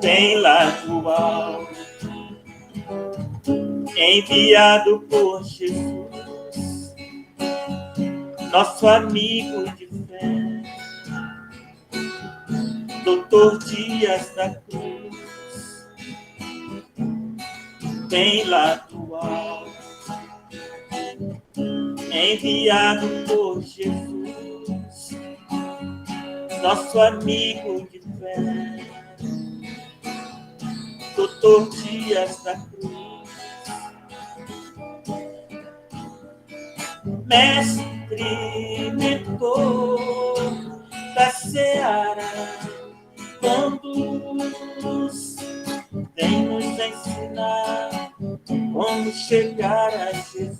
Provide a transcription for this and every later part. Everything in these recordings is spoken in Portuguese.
bem lá do alto, enviado por Jesus, nosso amigo de fé, Doutor Dias da Cruz, bem lá do alto, enviado por Jesus, nosso amigo de fé, Doutor Dias da Cruz, mestre, mentor da seara, conduz, vem nos ensinar como chegar a Jesus.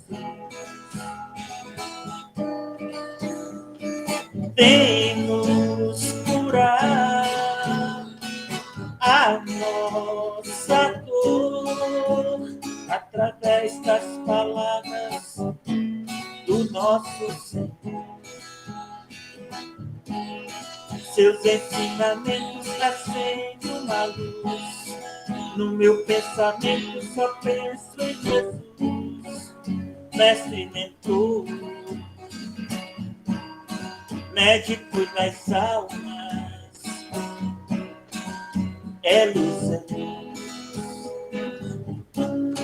Vem nos curar a nossa dor através das palavras do nosso Senhor. Seus ensinamentos acendem uma luz. No meu pensamento só penso em Jesus, mestre mentor, médico das almas, é luz,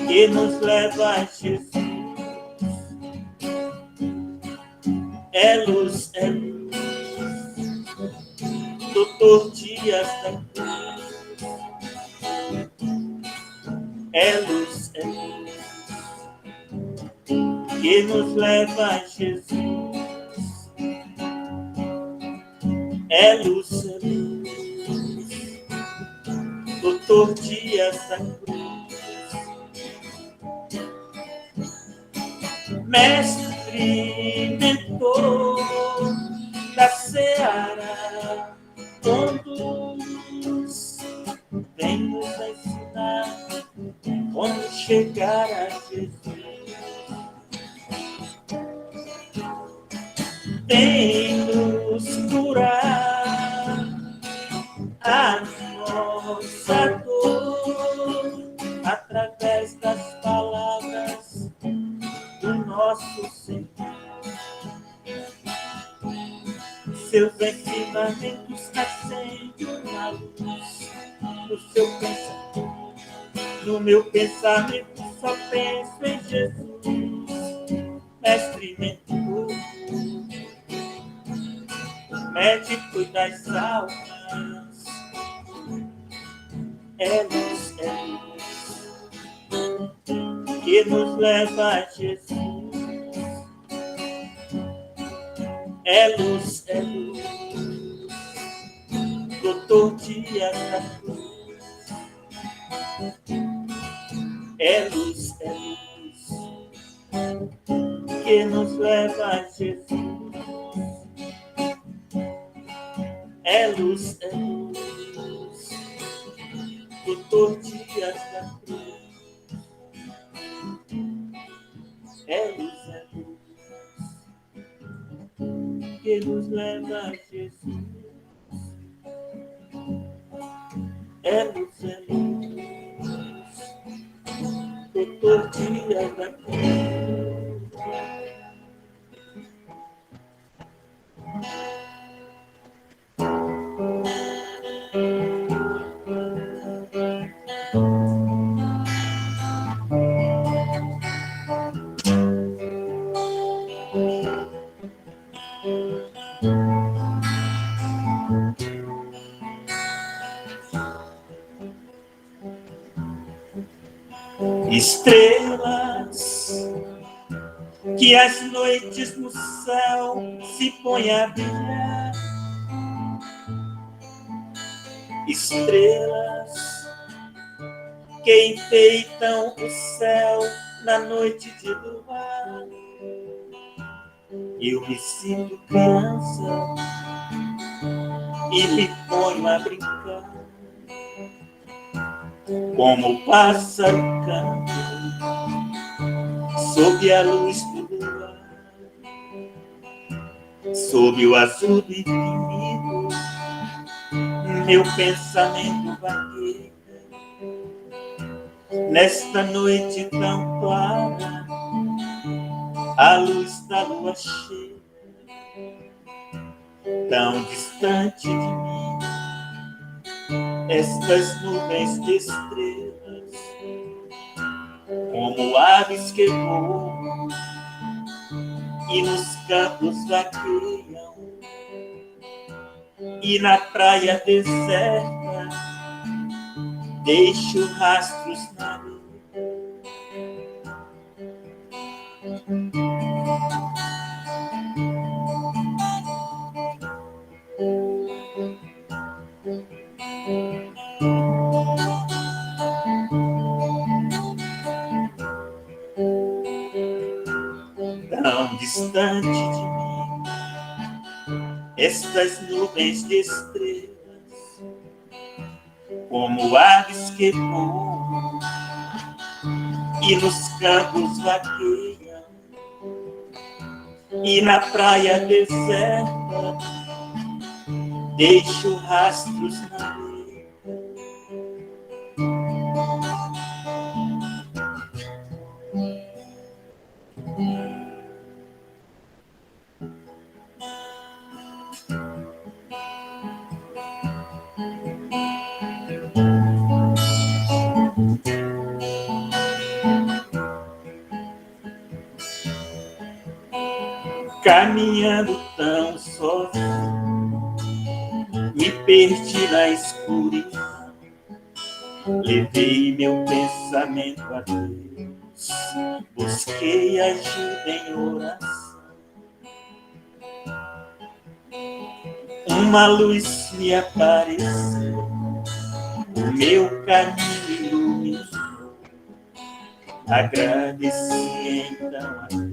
que nos leva a Jesus. É luz, Doutor Dias da Cruz, é luz, que nos leva a Jesus. É luz, Doutor Dias da Cruz, mestre, mentor da seara, conduz, vem nos ensinar como chegar a Jesus. Vem nos curar a nossa dor através das palavras do nosso Senhor. Seus ensinamentos acendem uma luz no seu pensamento. No meu pensamento só penso em Jesus, mestre mentor, médico das almas, é luz, que nos leva a Jesus. É luz, Doutor Dias da Cruz, é luz, que nos leva a Jesus. É luz, Doutor Dias da Cruz, é luz, que nos leva a Jesus. É luz, Doutor Dias da Cruz. Estrelas que as noites no céu se põem a brilhar, estrelas que enfeitam o céu na noite de luar. Eu me sinto criança e me ponho a brincar, como o pássaro canta sob a luz do luar, sob o azul do infinito. Meu pensamento vagueia Nesta noite tão clara, a luz da lua cheia, tão distante de mim, estas nuvens de estrelas, como aves que voam e nos campos vaqueiam, e na praia deserta deixo rastros na areia. Tão distante de mim, estas nuvens de estrelas, como aves que voam e nos campos vaqueiam, e na praia deserta deixo rastros na areia. Caminhando tão sozinho, me perdi na escuridão, levei meu pensamento a Deus, busquei ajuda em oração. Uma luz me apareceu, o meu caminho iluminou, agradeci então a Deus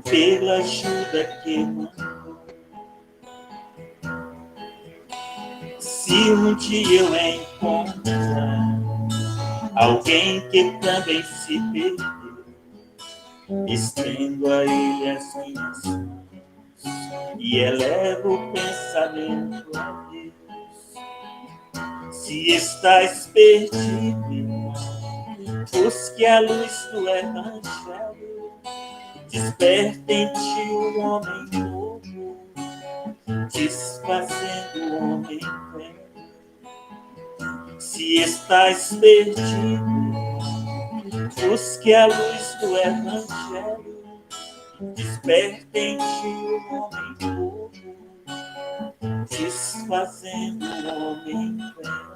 pela ajuda que mandou. Se um dia eu encontrar alguém que também se perdeu, estendo a ele as minhas mãos e elevo o pensamento a Deus. Se estás perdido, irmão, busque a luz do Evangelho, desperta em ti o homem novo, desfazendo o homem velho. Se estás perdido, busque a luz do Evangelho, desperta em ti o homem novo, desfazendo o homem velho.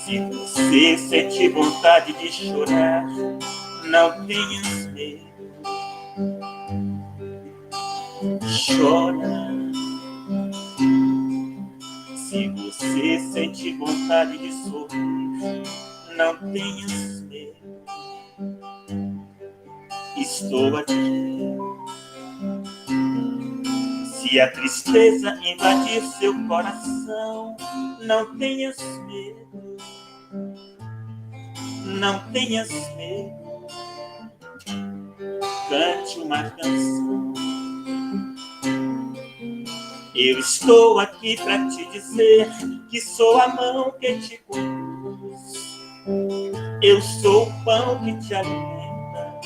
Se você sente vontade de chorar, não tenhas medo, chora. Se você sente vontade de sorrir, não tenhas medo, estou aqui. Se a tristeza invadir seu coração, não tenhas medo, não tenhas medo, cante uma canção. Eu estou aqui para te dizer que sou a mão que te conduz. Eu sou o pão que te alimenta.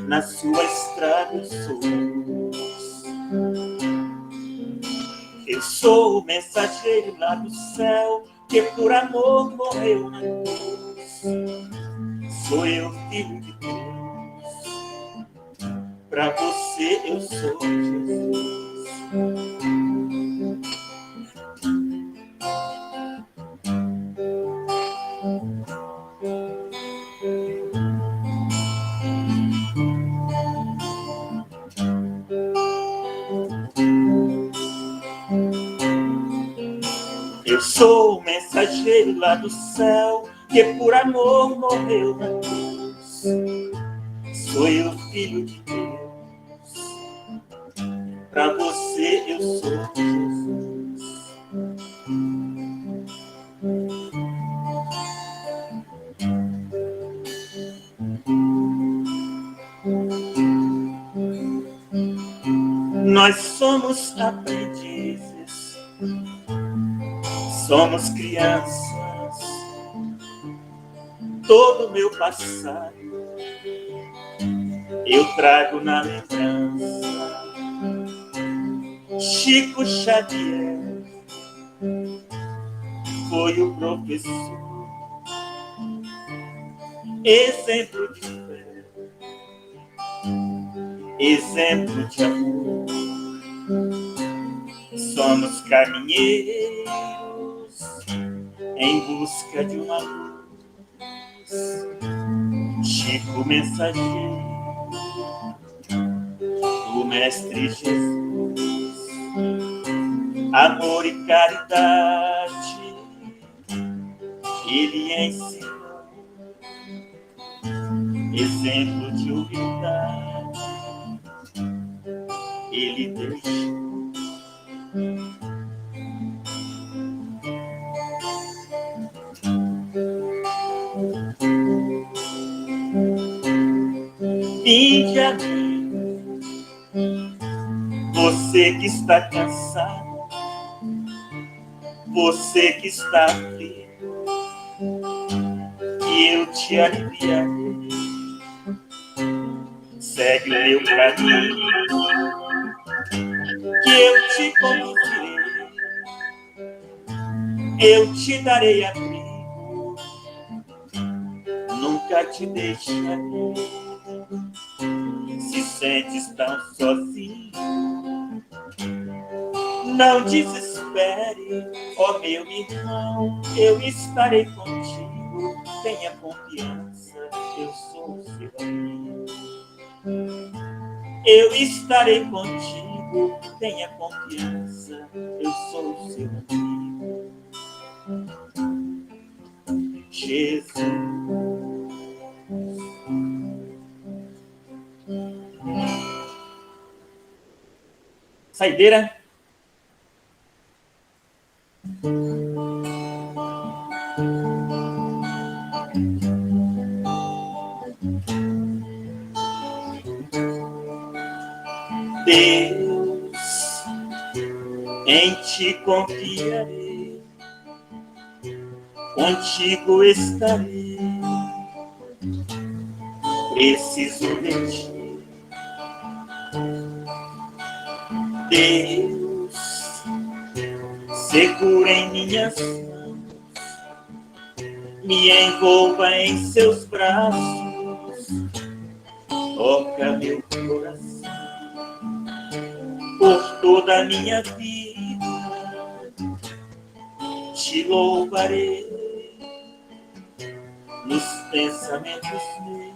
Na sua estrada eu sou a luz. Eu sou o mensageiro lá do céu que por amor morreu na cruz. Sou eu, filho de Deus. Para você eu sou Jesus. Eu sou o mensageiro lá do céu que por amor morreu na cruz. Sou eu, filho de Deus. eu sou Jesus. Nós somos aprendizes, somos crianças. Todo o meu passado eu trago na lembrança. Chico Xavier foi o professor, exemplo de fé, exemplo de amor. Somos caminheiros em busca de uma luz. Chico mensageiro do Mestre Jesus. Amor e caridade ele ensinou. Exemplo de humildade ele deixou. Vinde a mim, você que está cansado, você que está aflito, e eu te aliviarei. Segue o meu caminho, que eu te conduzirei. Eu te darei abrigo, nunca te deixarei. Se sentes tão sozinho, não desespere, ó meu irmão, eu estarei contigo. Tenha confiança, eu sou o seu amigo. Eu estarei contigo, tenha confiança, eu sou o seu amigo. Jesus. Saideira. Deus, em ti confiarei, contigo estarei. Preciso de ti. Deus, segura em minhas mãos, me envolva em seus braços, toca meu coração por toda a minha vida. Te louvarei nos pensamentos meus,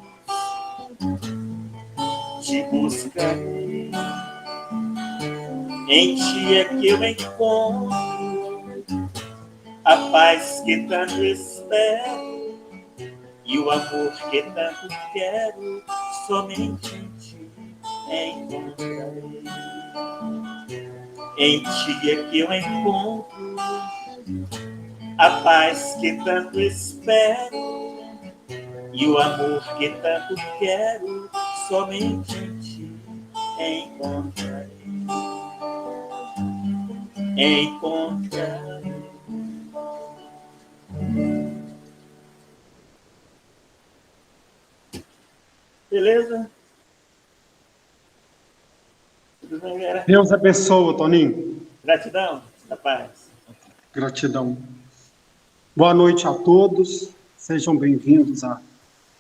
te buscarei. Em ti é que eu encontro a paz que tanto espero e o amor que tanto quero. Somente em ti encontrarei. Em ti é que eu encontro a paz que tanto espero e o amor que tanto quero. Somente em ti encontrarei. Encontrarei. Beleza? Tudo bem, galera? Deus abençoe, Toninho. Gratidão, da paz. Gratidão. Boa noite a todos. Sejam bem-vindos a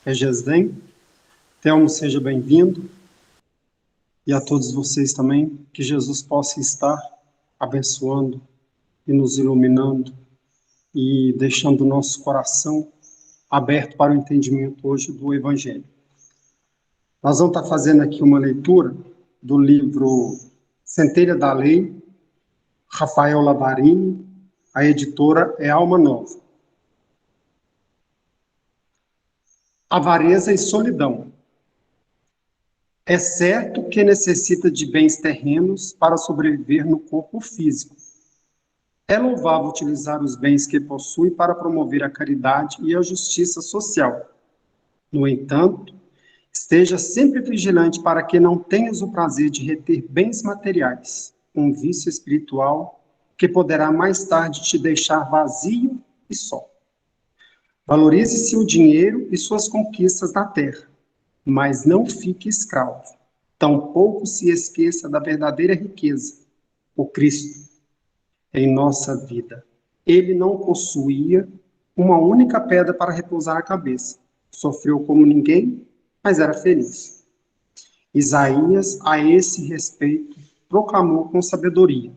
Regesdem. Telmo, seja bem-vindo. E a todos vocês também. Que Jesus possa estar abençoando e nos iluminando e deixando o nosso coração aberto para o entendimento hoje do Evangelho. Nós vamos estar fazendo aqui uma leitura do livro Centelha da Lei, Rafael Lavarini, a editora é Alma Nova. Avareza e solidão. É certo que necessita de bens terrenos para sobreviver no corpo físico. É louvável utilizar os bens que possui para promover a caridade e a justiça social. No entanto, esteja sempre vigilante para que não tenhas o prazer de reter bens materiais, um vício espiritual que poderá mais tarde te deixar vazio e só. Valorize-se o dinheiro e suas conquistas na terra, mas não fique escravo. Tampouco se esqueça da verdadeira riqueza, o Cristo, em nossa vida. Ele não possuía uma única pedra para repousar a cabeça. Sofreu como ninguém, mas era feliz. Isaías, a esse respeito, proclamou com sabedoria: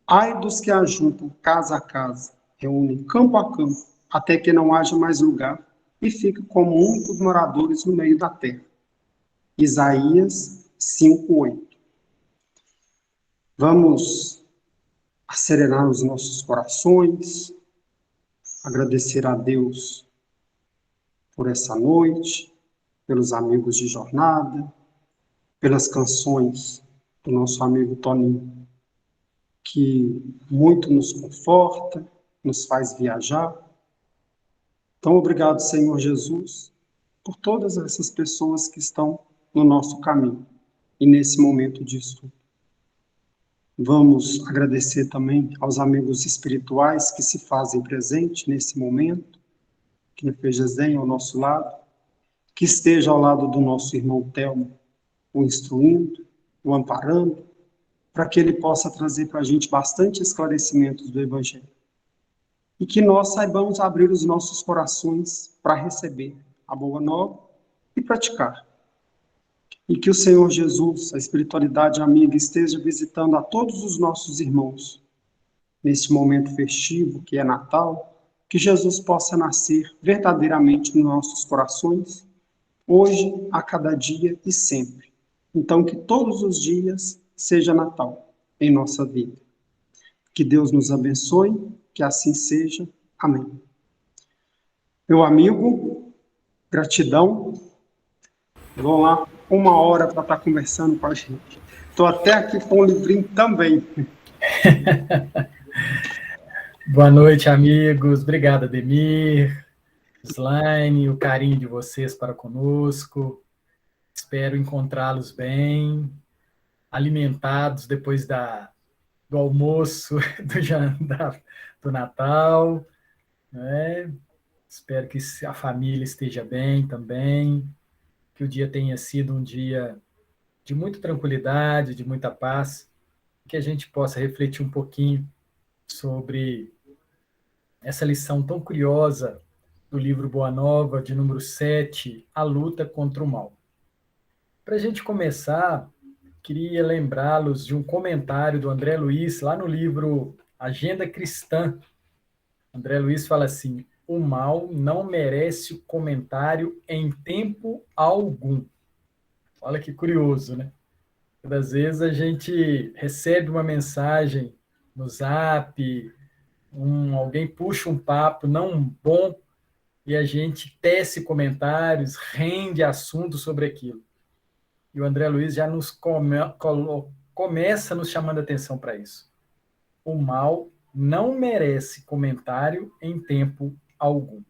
ai dos que ajuntam casa a casa, reúnem campo a campo, até que não haja mais lugar, e fiquem como únicos moradores no meio da terra. Isaías 5:8. Vamos serenar os nossos corações, agradecer a Deus por essa noite, pelos amigos de jornada, pelas canções do nosso amigo Toninho, que muito nos conforta, nos faz viajar. Então, obrigado, Senhor Jesus, por todas essas pessoas que estão no nosso caminho e nesse momento de estudo. Vamos agradecer também aos amigos espirituais que se fazem presente nesse momento, que no PGZEM ao nosso lado, que esteja ao lado do nosso irmão Telmo, o instruindo, o amparando, para que ele possa trazer para a gente bastante esclarecimentos do Evangelho. E que nós saibamos abrir os nossos corações para receber a boa nova e praticar. E que o Senhor Jesus, a espiritualidade amiga, esteja visitando a todos os nossos irmãos neste momento festivo que é Natal, que Jesus possa nascer verdadeiramente nos nossos corações, hoje, a cada dia e sempre. Então, que todos os dias seja Natal em nossa vida. Que Deus nos abençoe, que assim seja. Amém. Meu amigo, gratidão. Vão lá 1 hora para estar conversando com a gente. Estou até aqui com o livrinho também. Boa noite, amigos. Obrigado, Ademir, Slaine, o carinho de vocês para conosco. Espero encontrá-los bem, alimentados depois do almoço, do Natal. Né? Espero que a família esteja bem também, que o dia tenha sido um dia de muita tranquilidade, de muita paz, que a gente possa refletir um pouquinho sobre essa lição tão curiosa do livro Boa Nova, de número 7, A Luta contra o Mal. Para a gente começar, queria lembrá-los de um comentário do André Luiz, lá no livro Agenda Cristã. André Luiz fala assim: o mal não merece comentário em tempo algum. Olha que curioso, né? Às vezes a gente recebe uma mensagem no Zap, alguém puxa um papo não bom e a gente tece comentários, rende assunto sobre aquilo. E o André Luiz já nos começa nos chamando a atenção para isso. O mal não merece comentário em tempo algum.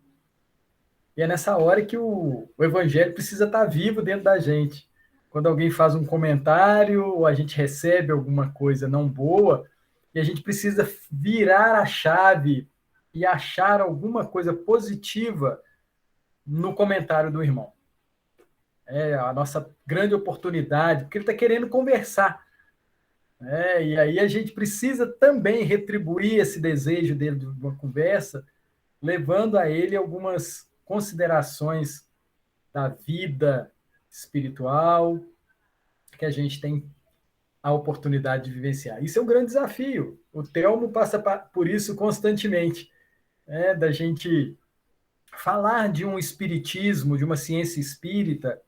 E é nessa hora que o Evangelho precisa estar vivo dentro da gente. Quando alguém faz um comentário, ou a gente recebe alguma coisa não boa, e a gente precisa virar a chave e achar alguma coisa positiva no comentário do irmão. É a nossa grande oportunidade, porque ele está querendo conversar. E aí a gente precisa também retribuir esse desejo dele de uma conversa, levando a ele algumas considerações da vida espiritual que a gente tem a oportunidade de vivenciar. Isso é um grande desafio. O Telmo passa por isso constantemente, da gente falar de um espiritismo, de uma ciência espírita,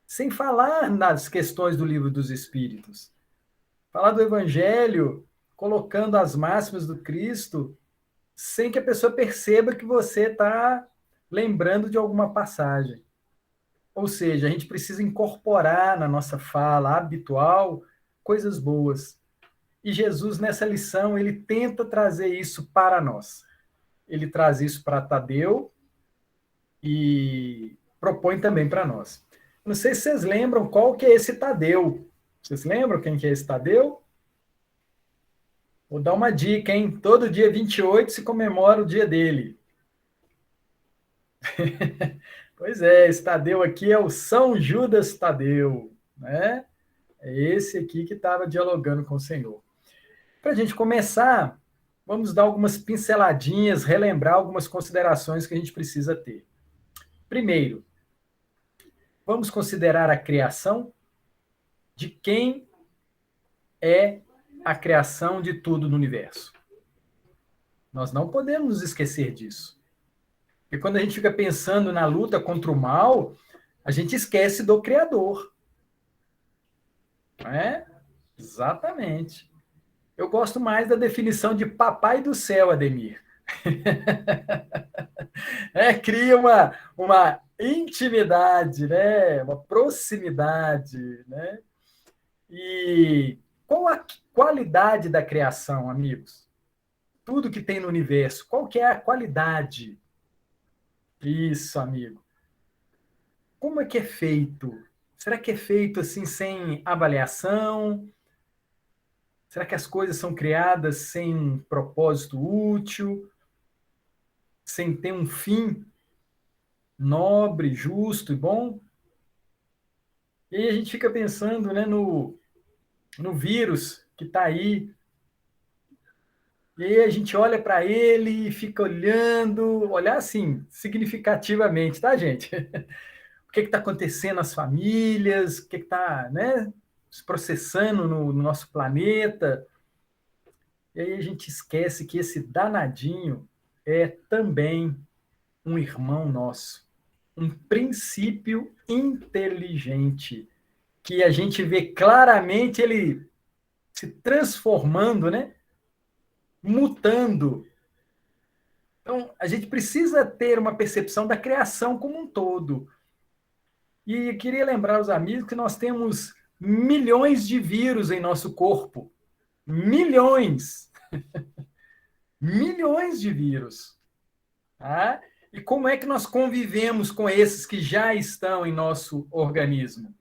sem falar nas questões do Livro dos Espíritos. Falar do Evangelho, colocando as máximas do Cristo, sem que a pessoa perceba que você está lembrando de alguma passagem. Ou seja, a gente precisa incorporar na nossa fala habitual coisas boas. E Jesus, nessa lição, ele tenta trazer isso para nós. Ele traz isso para Tadeu e propõe também para nós. Não sei se vocês lembram qual que é esse Tadeu. Vocês lembram quem que é esse Tadeu? Vou dar uma dica, hein? Todo dia 28 se comemora o dia dele. Pois é, esse Tadeu aqui é o São Judas Tadeu, né? É esse aqui que estava dialogando com o Senhor. Para a gente começar, vamos dar algumas pinceladinhas, relembrar algumas considerações que a gente precisa ter. Primeiro, vamos considerar a criação de quem é a criação de tudo no universo. Nós não podemos nos esquecer disso. Porque quando a gente fica pensando na luta contra o mal, a gente esquece do Criador. Não é? Exatamente. Eu gosto mais da definição de Papai do Céu, Ademir. Cria uma intimidade, né? Uma proximidade. Né? E qual a qualidade da criação, amigos? Tudo que tem no universo, qual que é a qualidade? Isso, amigo. Como é que é feito? Será que é feito assim sem avaliação? Será que as coisas são criadas sem um propósito útil? Sem ter um fim nobre, justo e bom? E aí a gente fica pensando, né, no vírus que está aí. E aí a gente olha para ele e fica olhando, olhar assim, significativamente, tá, gente? O que está acontecendo nas famílias, o que está, né, se processando no nosso planeta. E aí a gente esquece que esse danadinho é também um irmão nosso, um princípio inteligente, que a gente vê claramente ele se transformando, né? Mutando. Então, a gente precisa ter uma percepção da criação como um todo. E eu queria lembrar os amigos que nós temos milhões de vírus em nosso corpo. Milhões! Milhões de vírus. Tá? E como é que nós convivemos com esses que já estão em nosso organismo?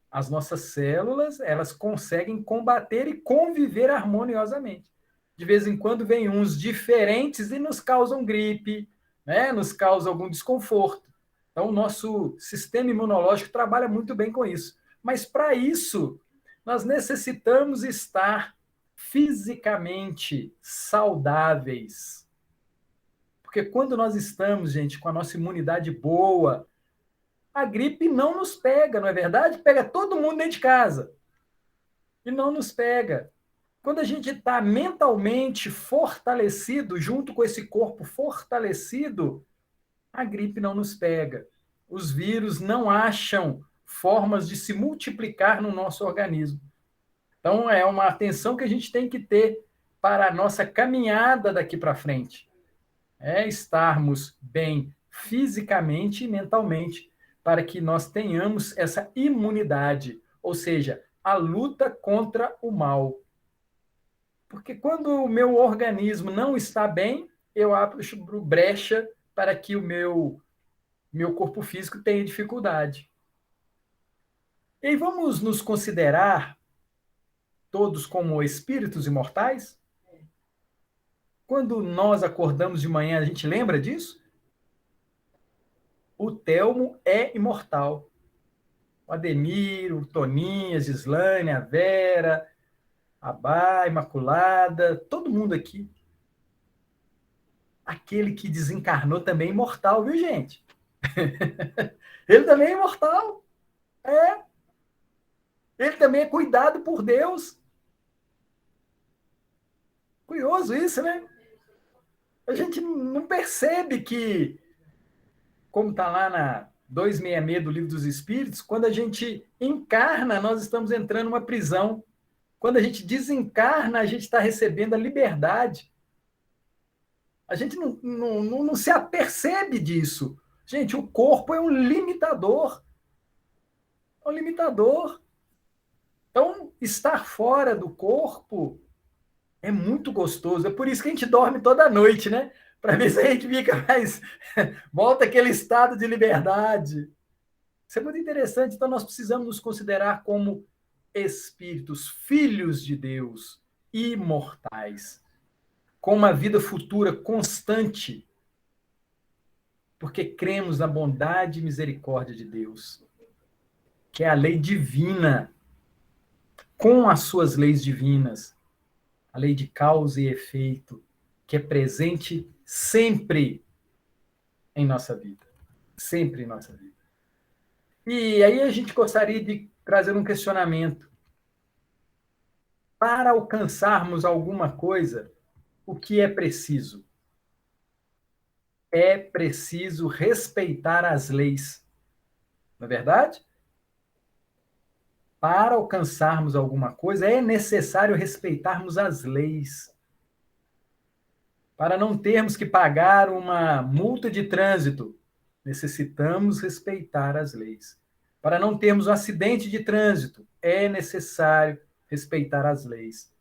As nossas células, elas conseguem combater e conviver harmoniosamente. De vez em quando vem uns diferentes e nos causam gripe, né? Nos causam algum desconforto. Então, o nosso sistema imunológico trabalha muito bem com isso. Mas, para isso, nós necessitamos estar fisicamente saudáveis. Porque quando nós estamos, gente, com a nossa imunidade boa, a gripe não nos pega, não é verdade? Pega todo mundo dentro de casa. E não nos pega. Quando a gente está mentalmente fortalecido, junto com esse corpo fortalecido, a gripe não nos pega. Os vírus não acham formas de se multiplicar no nosso organismo. Então, é uma atenção que a gente tem que ter para a nossa caminhada daqui para frente. É estarmos bem fisicamente e mentalmente, para que nós tenhamos essa imunidade, ou seja, a luta contra o mal. Porque quando o meu organismo não está bem, eu abro brecha para que o meu corpo físico tenha dificuldade. E aí vamos nos considerar todos como espíritos imortais? Quando nós acordamos de manhã, a gente lembra disso? O Telmo é imortal. O Ademir, o Toninho, a Gislane, a Vera, a Bá, a Imaculada, todo mundo aqui. Aquele que desencarnou também é imortal, viu, gente? Ele também é imortal. É. Ele também é cuidado por Deus. Curioso isso, né? A gente não percebe que, como está lá na 266 do Livro dos Espíritos, quando a gente encarna, nós estamos entrando numa prisão. Quando a gente desencarna, a gente está recebendo a liberdade. A gente não se apercebe disso. Gente, o corpo é um limitador. É um limitador. Então, estar fora do corpo é muito gostoso. É por isso que a gente dorme toda noite, né? Para ver se a gente fica mais. Volta aquele estado de liberdade. Isso é muito interessante. Então, nós precisamos nos considerar como espíritos, filhos de Deus, imortais, com uma vida futura constante, porque cremos na bondade e misericórdia de Deus, que é a lei divina, com as suas leis divinas, a lei de causa e efeito, que é presente sempre em nossa vida. Sempre em nossa vida. E aí a gente gostaria de trazer um questionamento. Para alcançarmos alguma coisa, o que é preciso? É preciso respeitar as leis. Não é verdade? Para alcançarmos alguma coisa, é necessário respeitarmos as leis. Para não termos que pagar uma multa de trânsito, necessitamos respeitar as leis. Para não termos um acidente de trânsito, é necessário respeitar as leis.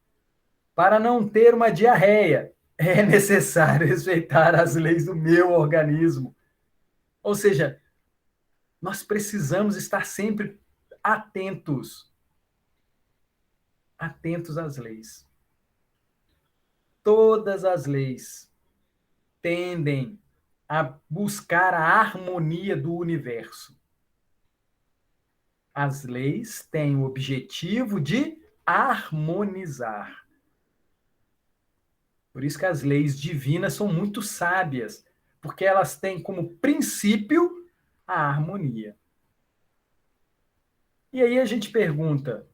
Para não ter uma diarreia, é necessário respeitar as leis do meu organismo. Ou seja, nós precisamos estar sempre atentos. Atentos às leis. Todas as leis tendem a buscar a harmonia do universo. As leis têm o objetivo de harmonizar. Por isso que as leis divinas são muito sábias, porque elas têm como princípio a harmonia. E aí a gente pergunta,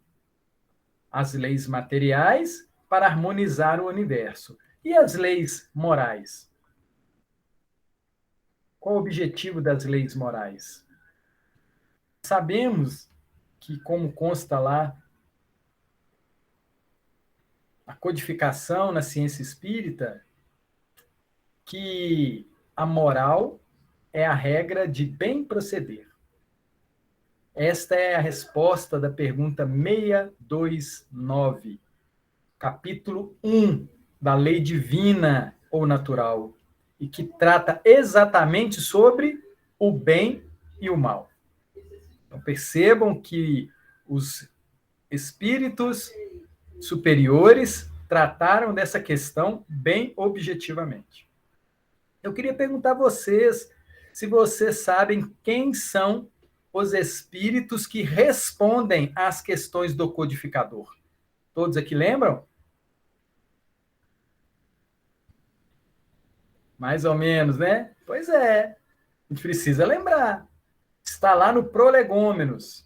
as leis materiais para harmonizar o universo. E as leis morais? Qual o objetivo das leis morais? Sabemos que, como consta lá, a codificação na ciência espírita, que a moral é a regra de bem proceder. Esta é a resposta da pergunta 629, capítulo 1 da lei divina ou natural, e que trata exatamente sobre o bem e o mal. Então, percebam que os espíritos superiores trataram dessa questão bem objetivamente. Eu queria perguntar a vocês se vocês sabem quem são os espíritos que respondem às questões do codificador. Todos aqui lembram? Mais ou menos, né? Pois é, a gente precisa lembrar. Está lá no Prolegômenos.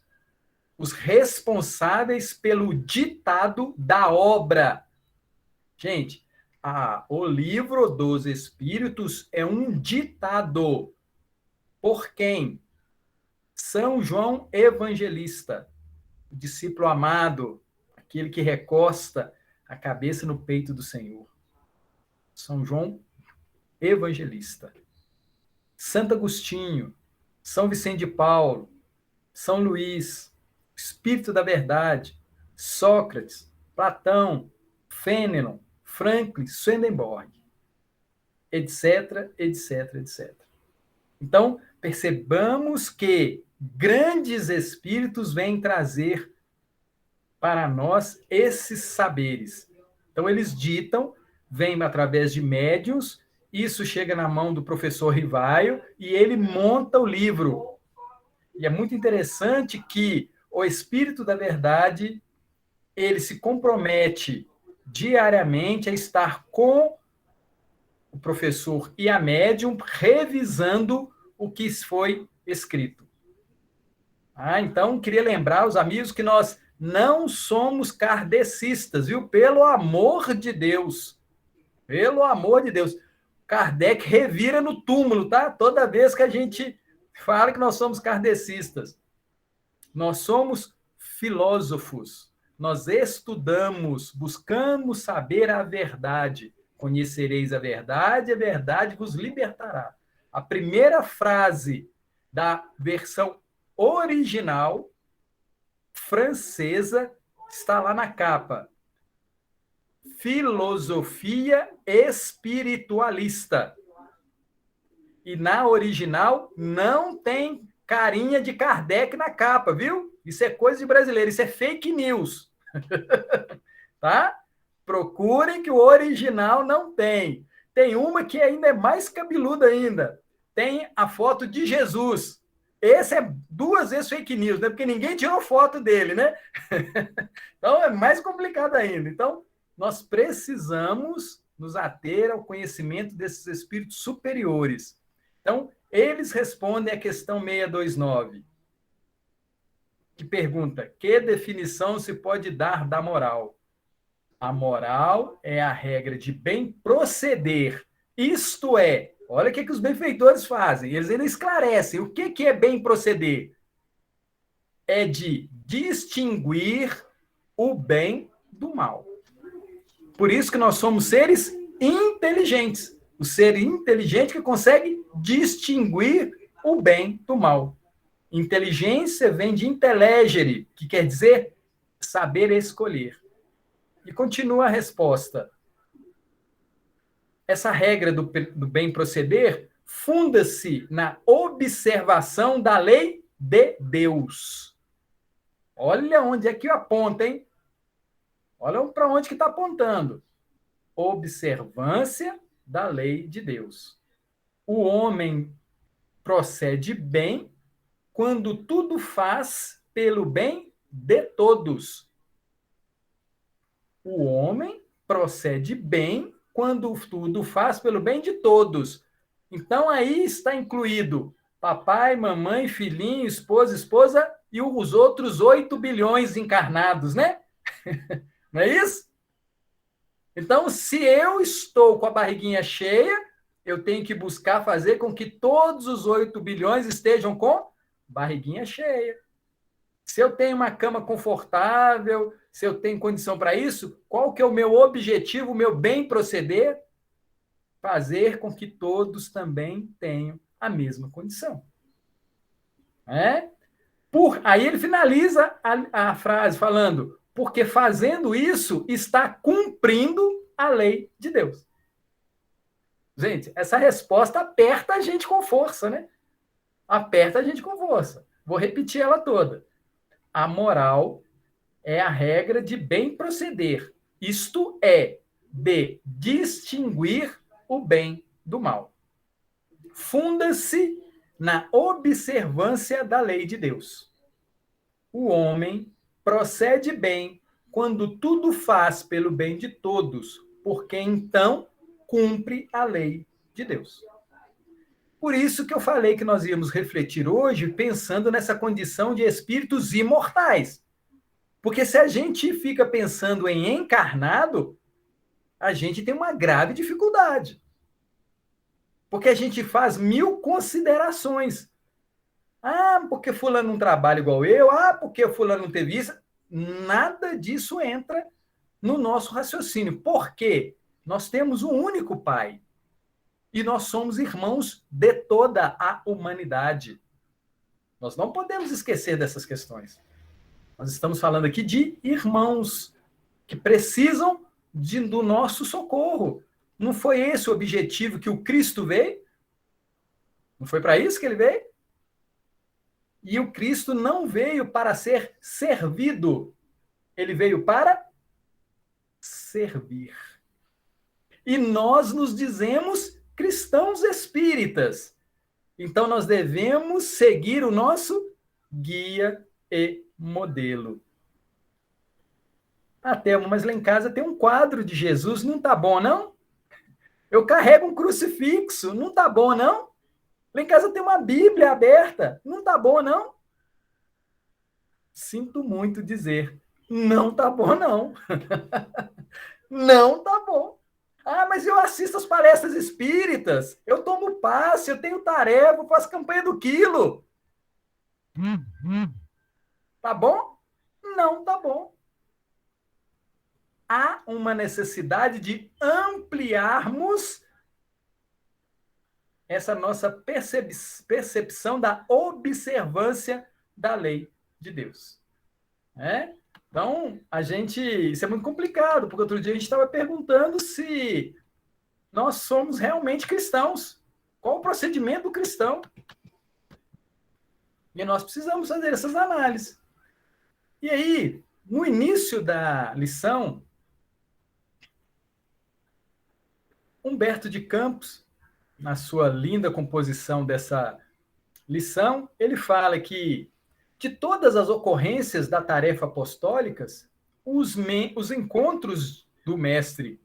Os responsáveis pelo ditado da obra. Gente, o livro dos Espíritos é um ditado. Por quem? São João Evangelista, o discípulo amado, aquele que recosta a cabeça no peito do Senhor. São João Evangelista. Santo Agostinho, São Vicente de Paulo, São Luís, Espírito da Verdade, Sócrates, Platão, Fênelon, Franklin, Swedenborg, etc, etc, etc. Então, percebamos que grandes espíritos vêm trazer para nós esses saberes. Então, eles ditam, vêm através de médiuns, isso chega na mão do professor Rivaio e ele monta o livro. E é muito interessante que o Espírito da Verdade, ele se compromete diariamente a estar com o professor e a médium revisando o que foi escrito. Então, queria lembrar os amigos que nós não somos kardecistas, viu? Pelo amor de Deus. Pelo amor de Deus. Kardec revira no túmulo, tá? Toda vez que a gente fala que nós somos kardecistas. Nós somos filósofos. Nós estudamos, buscamos saber a verdade. Conhecereis a verdade vos libertará. A primeira frase da versão original francesa está lá na capa. Filosofia espiritualista. E na original não tem carinha de Kardec na capa, viu? Isso é coisa de brasileiro, isso é fake news. Tá? Procurem que o original não tem. Tem uma que ainda é mais cabeluda ainda. Tem a foto de Jesus. Esse é 2 vezes fake news, né? Porque ninguém tirou foto dele, né? Então é mais complicado ainda. Então, nós precisamos nos ater ao conhecimento desses espíritos superiores. Então, eles respondem à questão 629, que pergunta: que definição se pode dar da moral? A moral é a regra de bem proceder. Isto é, olha o que os benfeitores fazem. Eles ainda esclarecem. O que é bem proceder? É de distinguir o bem do mal. Por isso que nós somos seres inteligentes. O ser inteligente que consegue distinguir o bem do mal. Inteligência vem de intellegere, que quer dizer saber escolher. E continua a resposta. Essa regra do bem proceder funda-se na observação da lei de Deus. Olha onde é que aponta, hein? Olha para onde que está apontando. Observância da lei de Deus. O homem procede bem quando tudo faz pelo bem de todos. O homem procede bem quando tudo faz pelo bem de todos. Então, aí está incluído papai, mamãe, filhinho, esposa e os outros 8 bilhões encarnados, né? Não é isso? Então, se eu estou com a barriguinha cheia, eu tenho que buscar fazer com que todos os 8 bilhões estejam com barriguinha cheia. Se eu tenho uma cama confortável, se eu tenho condição para isso, qual que é o meu objetivo, o meu bem proceder? Fazer com que todos também tenham a mesma condição. Aí ele finaliza a frase falando: porque fazendo isso está cumprindo a lei de Deus. Gente, essa resposta aperta a gente com força, né? Aperta a gente com força. Vou repetir ela toda. A moral é a regra de bem proceder, isto é, de distinguir o bem do mal. Funda-se na observância da lei de Deus. O homem procede bem quando tudo faz pelo bem de todos, porque então cumpre a lei de Deus. Por isso que eu falei que nós íamos refletir hoje pensando nessa condição de espíritos imortais. Porque se a gente fica pensando em encarnado, a gente tem uma grave dificuldade. Porque a gente faz 1000 considerações. Ah, porque fulano não trabalha igual eu. Ah, porque fulano não teve isso. Nada disso entra no nosso raciocínio. Por quê? Nós temos um único Pai. E nós somos irmãos de toda a humanidade. Nós não podemos esquecer dessas questões. Nós estamos falando aqui de irmãos que precisam do nosso socorro. Não foi esse o objetivo que o Cristo veio? Não foi para isso que ele veio? E o Cristo não veio para ser servido. Ele veio para servir. E nós nos dizemos cristãos espíritas. Então, nós devemos seguir o nosso guia e modelo. Thelma, mas lá em casa tem um quadro de Jesus, não tá bom, não? Eu carrego um crucifixo, não tá bom, não? Lá em casa tem uma Bíblia aberta, não tá bom, não? Sinto muito dizer, não tá bom, não. Não tá bom. Ah, mas eu assisto as palestras espíritas, eu tomo passe, eu tenho tarefa, eu faço campanha do quilo. Tá bom? Não tá bom. Há uma necessidade de ampliarmos essa nossa percepção da observância da lei de Deus. Então, isso é muito complicado, porque outro dia a gente estava perguntando se nós somos realmente cristãos. Qual o procedimento do cristão? E nós precisamos fazer essas análises. E aí, no início da lição, Humberto de Campos, na sua linda composição dessa lição, ele fala que de todas as ocorrências da tarefa apostólicas, os encontros do mestre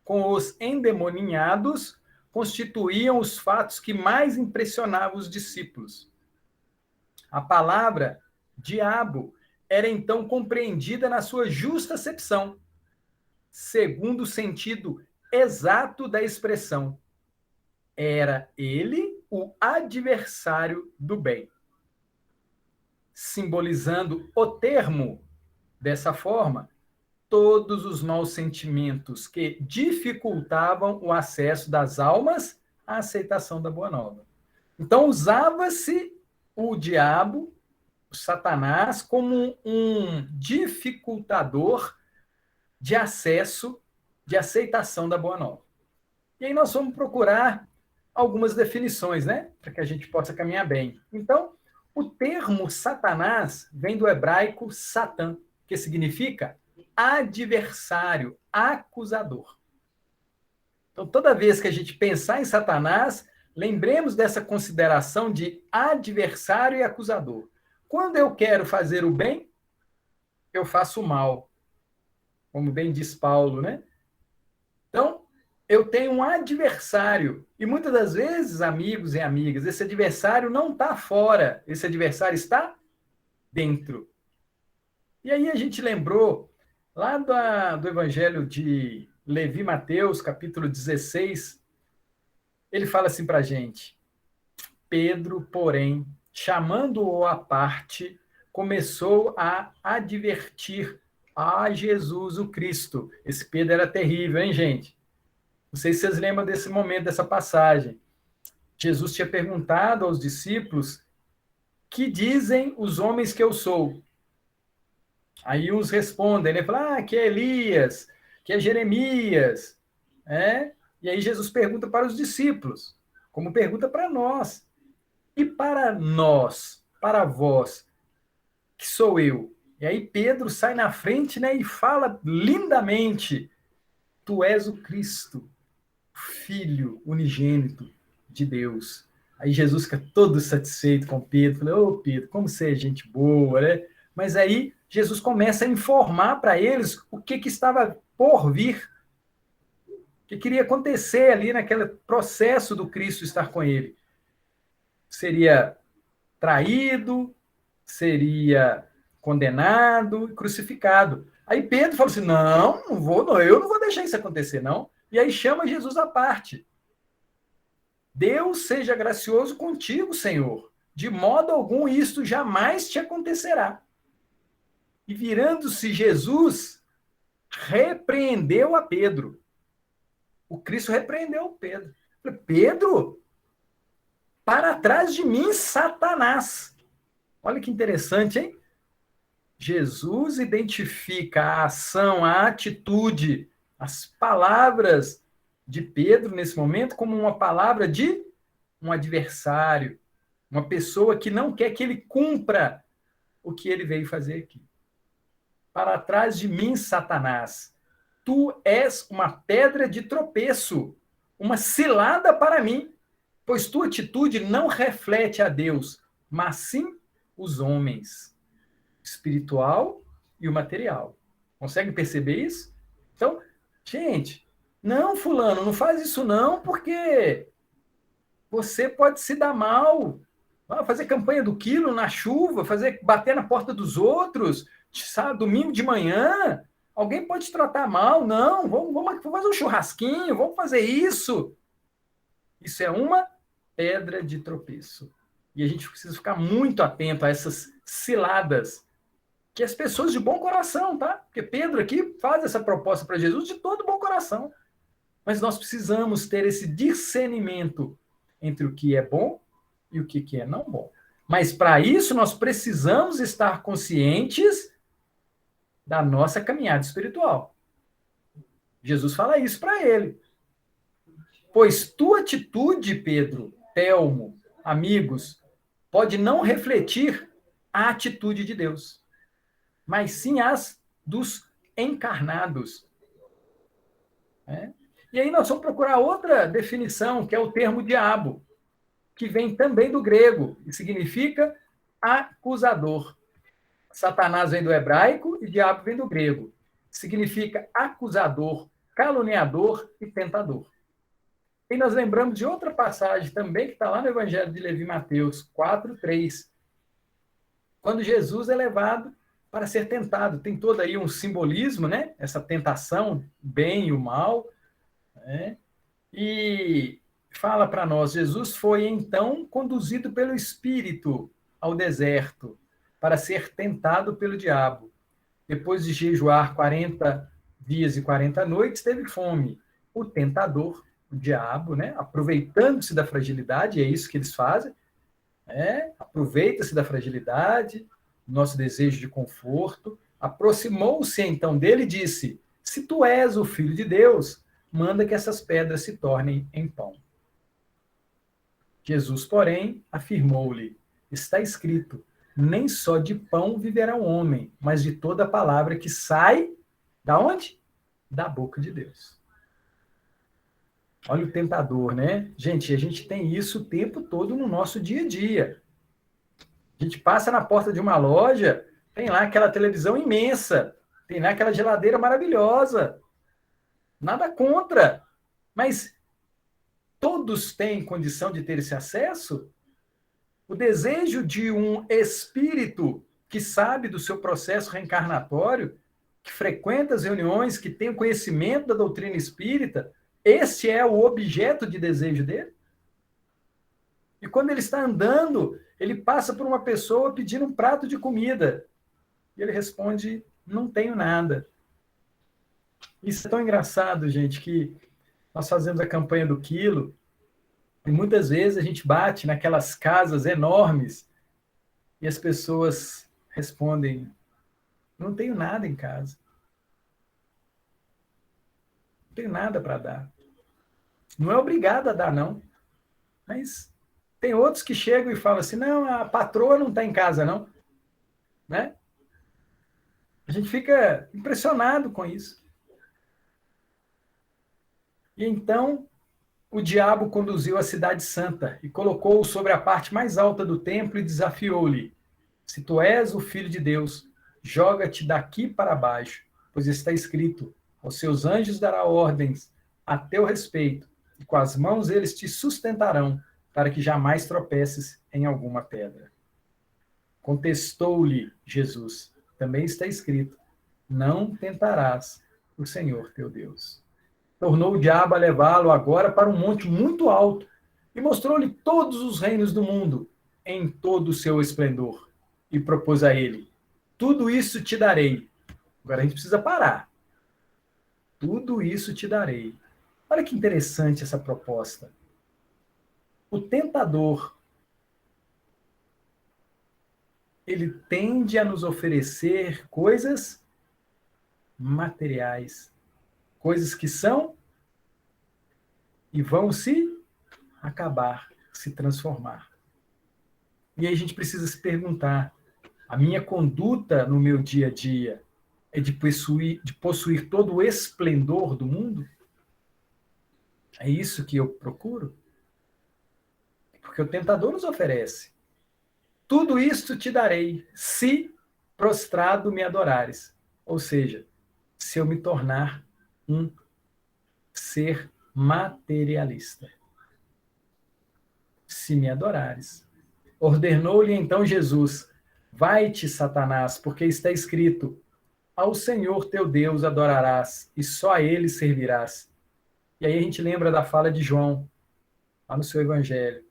com os endemoninhados constituíam os fatos que mais impressionavam os discípulos. A palavra diabo era então compreendida na sua justa acepção, segundo o sentido exato da expressão. Era ele o adversário do bem. Simbolizando o termo dessa forma, todos os maus sentimentos que dificultavam o acesso das almas à aceitação da Boa Nova. Então, usava-se o diabo, o Satanás, como um dificultador de acesso, de aceitação da Boa Nova. E aí nós vamos procurar algumas definições, para que a gente possa caminhar bem. Então, o termo Satanás vem do hebraico Satã, que significa adversário, acusador. Então, toda vez que a gente pensar em Satanás, lembremos dessa consideração de adversário e acusador. Quando eu quero fazer o bem, eu faço o mal. Como bem diz Paulo, Então, eu tenho um adversário. E muitas das vezes, amigos e amigas, esse adversário não está fora. Esse adversário está dentro. E aí a gente lembrou lá do Evangelho de Levi Mateus, capítulo 16, ele fala assim para a gente: Pedro, porém, chamando-o à parte, começou a advertir a Jesus o Cristo. Esse Pedro era terrível, hein, gente? Não sei se vocês lembram desse momento, dessa passagem. Jesus tinha perguntado aos discípulos: que dizem os homens que eu sou? Aí uns respondem, ele fala, que é Elias, que é Jeremias. E aí Jesus pergunta para os discípulos, como pergunta para nós. E para nós, para vós, que sou eu? E aí Pedro sai na frente, e fala lindamente: tu és o Cristo, Filho unigênito de Deus. Aí Jesus fica todo satisfeito com Pedro, fala: Pedro, como você é gente boa, Mas aí Jesus começa a informar para eles o que estava por vir, o que queria acontecer ali naquele processo do Cristo estar com ele. Seria traído, seria condenado e crucificado. Aí Pedro falou assim: eu não vou deixar isso acontecer, não. E aí chama Jesus à parte. Deus seja gracioso contigo, Senhor. De modo algum isto jamais te acontecerá. E virando-se Jesus, repreendeu a Pedro. O Cristo repreendeu Pedro. Pedro, para trás de mim, Satanás. Olha que interessante, hein? Jesus identifica a ação, a atitude, as palavras de Pedro nesse momento como uma palavra de um adversário, uma pessoa que não quer que ele cumpra o que ele veio fazer aqui. Para trás de mim, Satanás, tu és uma pedra de tropeço, uma cilada para mim, pois tua atitude não reflete a Deus, mas sim os homens, o espiritual e o material. Conseguem perceber isso? Então, gente, não, fulano, não faz isso não, porque você pode se dar mal, fazer campanha do quilo na chuva, bater na porta dos outros, sabe, domingo de manhã, alguém pode te tratar mal, não, vamos fazer um churrasquinho, vamos fazer isso. Isso é uma pedra de tropeço. E a gente precisa ficar muito atento a essas ciladas, que as pessoas de bom coração, tá? Porque Pedro aqui faz essa proposta para Jesus de todo bom coração. Mas nós precisamos ter esse discernimento entre o que é bom e o que é não bom. Mas, para isso, nós precisamos estar conscientes da nossa caminhada espiritual. Jesus fala isso para ele. Pois tua atitude, Pedro, Telmo, amigos, pode não refletir a atitude de Deus, mas sim as dos encarnados. E aí nós vamos procurar outra definição, que é o termo diabo, que vem também do grego, e significa acusador. Satanás vem do hebraico e diabo vem do grego. Significa acusador, caluniador e tentador. E nós lembramos de outra passagem também, que está lá no Evangelho de Levi Mateus 4:3, quando Jesus é levado para ser tentado. Tem todo aí um simbolismo, né? Essa tentação, o bem e o mal. Né? E fala para nós, Jesus foi então conduzido pelo Espírito ao deserto para ser tentado pelo diabo. Depois de jejuar 40 dias e 40 noites, teve fome. O tentador, o diabo, né? Aproveitando-se da fragilidade, é isso que eles fazem, aproveita-se da fragilidade, nosso desejo de conforto, aproximou-se então dele e disse, se tu és o Filho de Deus, manda que essas pedras se tornem em pão. Jesus, porém, afirmou-lhe, está escrito, nem só de pão viverá o homem, mas de toda palavra que sai, da onde? Da boca de Deus. Olha o tentador, né? Gente, a gente tem isso o tempo todo no nosso dia a dia. A gente passa na porta de uma loja, tem lá aquela televisão imensa, tem lá aquela geladeira maravilhosa. Nada contra, mas todos têm condição de ter esse acesso? O desejo de um espírito que sabe do seu processo reencarnatório, que frequenta as reuniões, que tem o conhecimento da doutrina espírita, esse é o objeto de desejo dele? E quando ele está andando, ele passa por uma pessoa pedindo um prato de comida. E ele responde, não tenho nada. Isso é tão engraçado, gente, que nós fazemos a campanha do quilo, e muitas vezes a gente bate naquelas casas enormes e as pessoas respondem, não tenho nada em casa. Não tenho nada para dar. Não é obrigado a dar, não. Mas tem outros que chegam e falam assim, não, a patroa não está em casa, não. Né? A gente fica impressionado com isso. E então, o diabo conduziu a cidade santa e colocou-o sobre a parte mais alta do templo e desafiou-lhe, se tu és o Filho de Deus, joga-te daqui para baixo, pois está escrito, aos seus anjos dará ordens a teu respeito, e com as mãos eles te sustentarão, para que jamais tropeces em alguma pedra. Contestou-lhe Jesus, também está escrito, não tentarás o Senhor teu Deus. Tornou o diabo a levá-lo agora para um monte muito alto, e mostrou-lhe todos os reinos do mundo, em todo o seu esplendor, e propôs a ele, tudo isso te darei. Agora a gente precisa parar. Tudo isso te darei. Olha que interessante essa proposta. O tentador, ele tende a nos oferecer coisas materiais, coisas que são e vão se acabar, se transformar. E aí a gente precisa se perguntar, a minha conduta no meu dia a dia é de possuir todo o esplendor do mundo? É isso que eu procuro? Porque o tentador nos oferece. Tudo isto te darei, se prostrado me adorares. Ou seja, se eu me tornar um ser materialista. Se me adorares. Ordenou-lhe então Jesus, vai-te, Satanás, porque está escrito, ao Senhor teu Deus adorarás, e só a ele servirás. E aí a gente lembra da fala de João, lá no seu evangelho.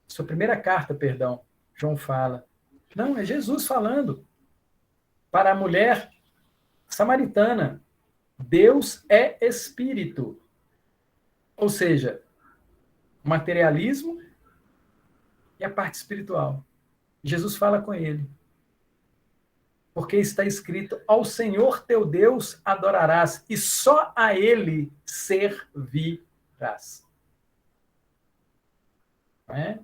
Sua primeira carta, perdão, João fala. Não, é Jesus falando para a mulher samaritana. Deus é espírito. Ou seja, o materialismo e a parte espiritual. Jesus fala com ele. Porque está escrito: ao Senhor teu Deus adorarás, e só a ele servirás. Não é?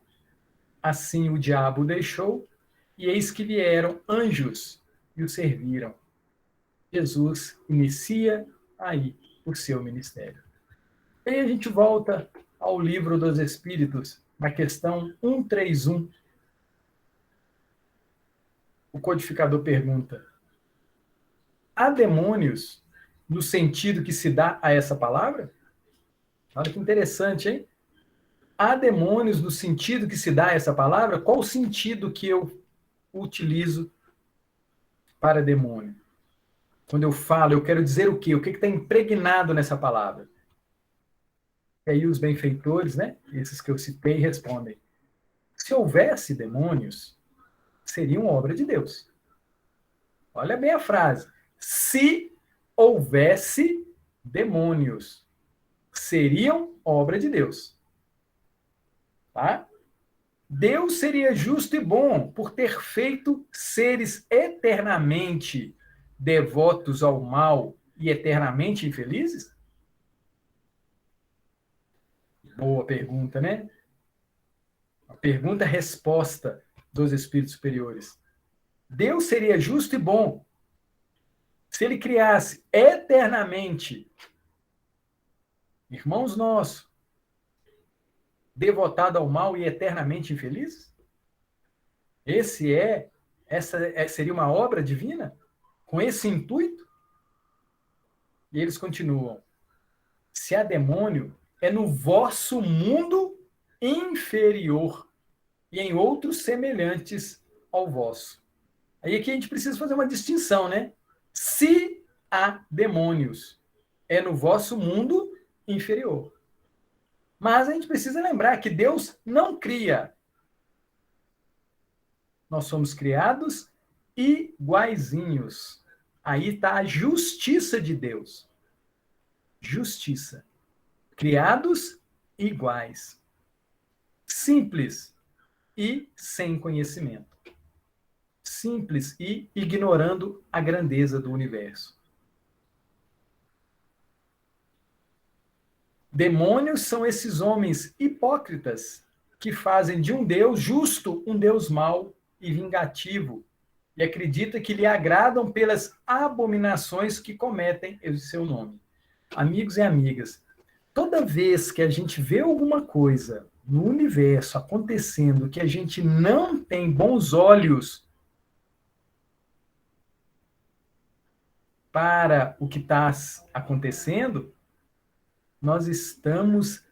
Assim o diabo o deixou, e eis que vieram anjos e o serviram. Jesus inicia aí o seu ministério. E aí a gente volta ao livro dos Espíritos, na questão 131. O codificador pergunta: há demônios no sentido que se dá a essa palavra? Olha que interessante, hein? Há demônios no sentido que se dá a essa palavra? Qual o sentido que eu utilizo para demônio? Quando eu falo, eu quero dizer o quê? O que está impregnado nessa palavra? E aí os benfeitores, né, esses que eu citei, respondem: se houvesse demônios, seriam obra de Deus. Olha bem a frase. Se houvesse demônios, seriam obra de Deus. Tá? Deus seria justo e bom por ter feito seres eternamente devotos ao mal e eternamente infelizes? Boa pergunta, né? A pergunta-resposta dos espíritos superiores. Deus seria justo e bom se ele criasse eternamente irmãos nossos, devotado ao mal e eternamente infelizes? Essa seria uma obra divina? Com esse intuito? E eles continuam: se há demônio, é no vosso mundo inferior e em outros semelhantes ao vosso. Aí aqui a gente precisa fazer uma distinção, né? Se há demônios, é no vosso mundo inferior. Mas a gente precisa lembrar que Deus não cria. Nós somos criados iguaizinhos. Aí está a justiça de Deus. Justiça. Criados iguais. Simples e sem conhecimento. Simples e ignorando a grandeza do universo. Demônios são esses homens hipócritas que fazem de um Deus justo um Deus mau e vingativo e acredita que lhe agradam pelas abominações que cometem em seu nome. Amigos e amigas, toda vez que a gente vê alguma coisa no universo acontecendo que a gente não tem bons olhos para o que está acontecendo, nós estamos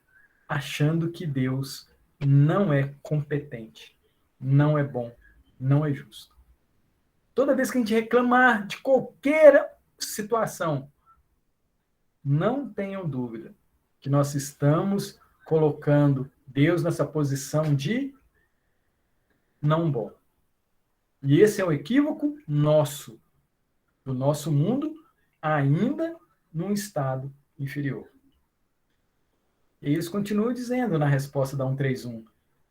achando que Deus não é competente, não é bom, não é justo. Toda vez que a gente reclamar de qualquer situação, não tenham dúvida que nós estamos colocando Deus nessa posição de não bom. E esse é um equívoco nosso, do nosso mundo, ainda num estado inferior. E eles continuam dizendo na resposta da 131,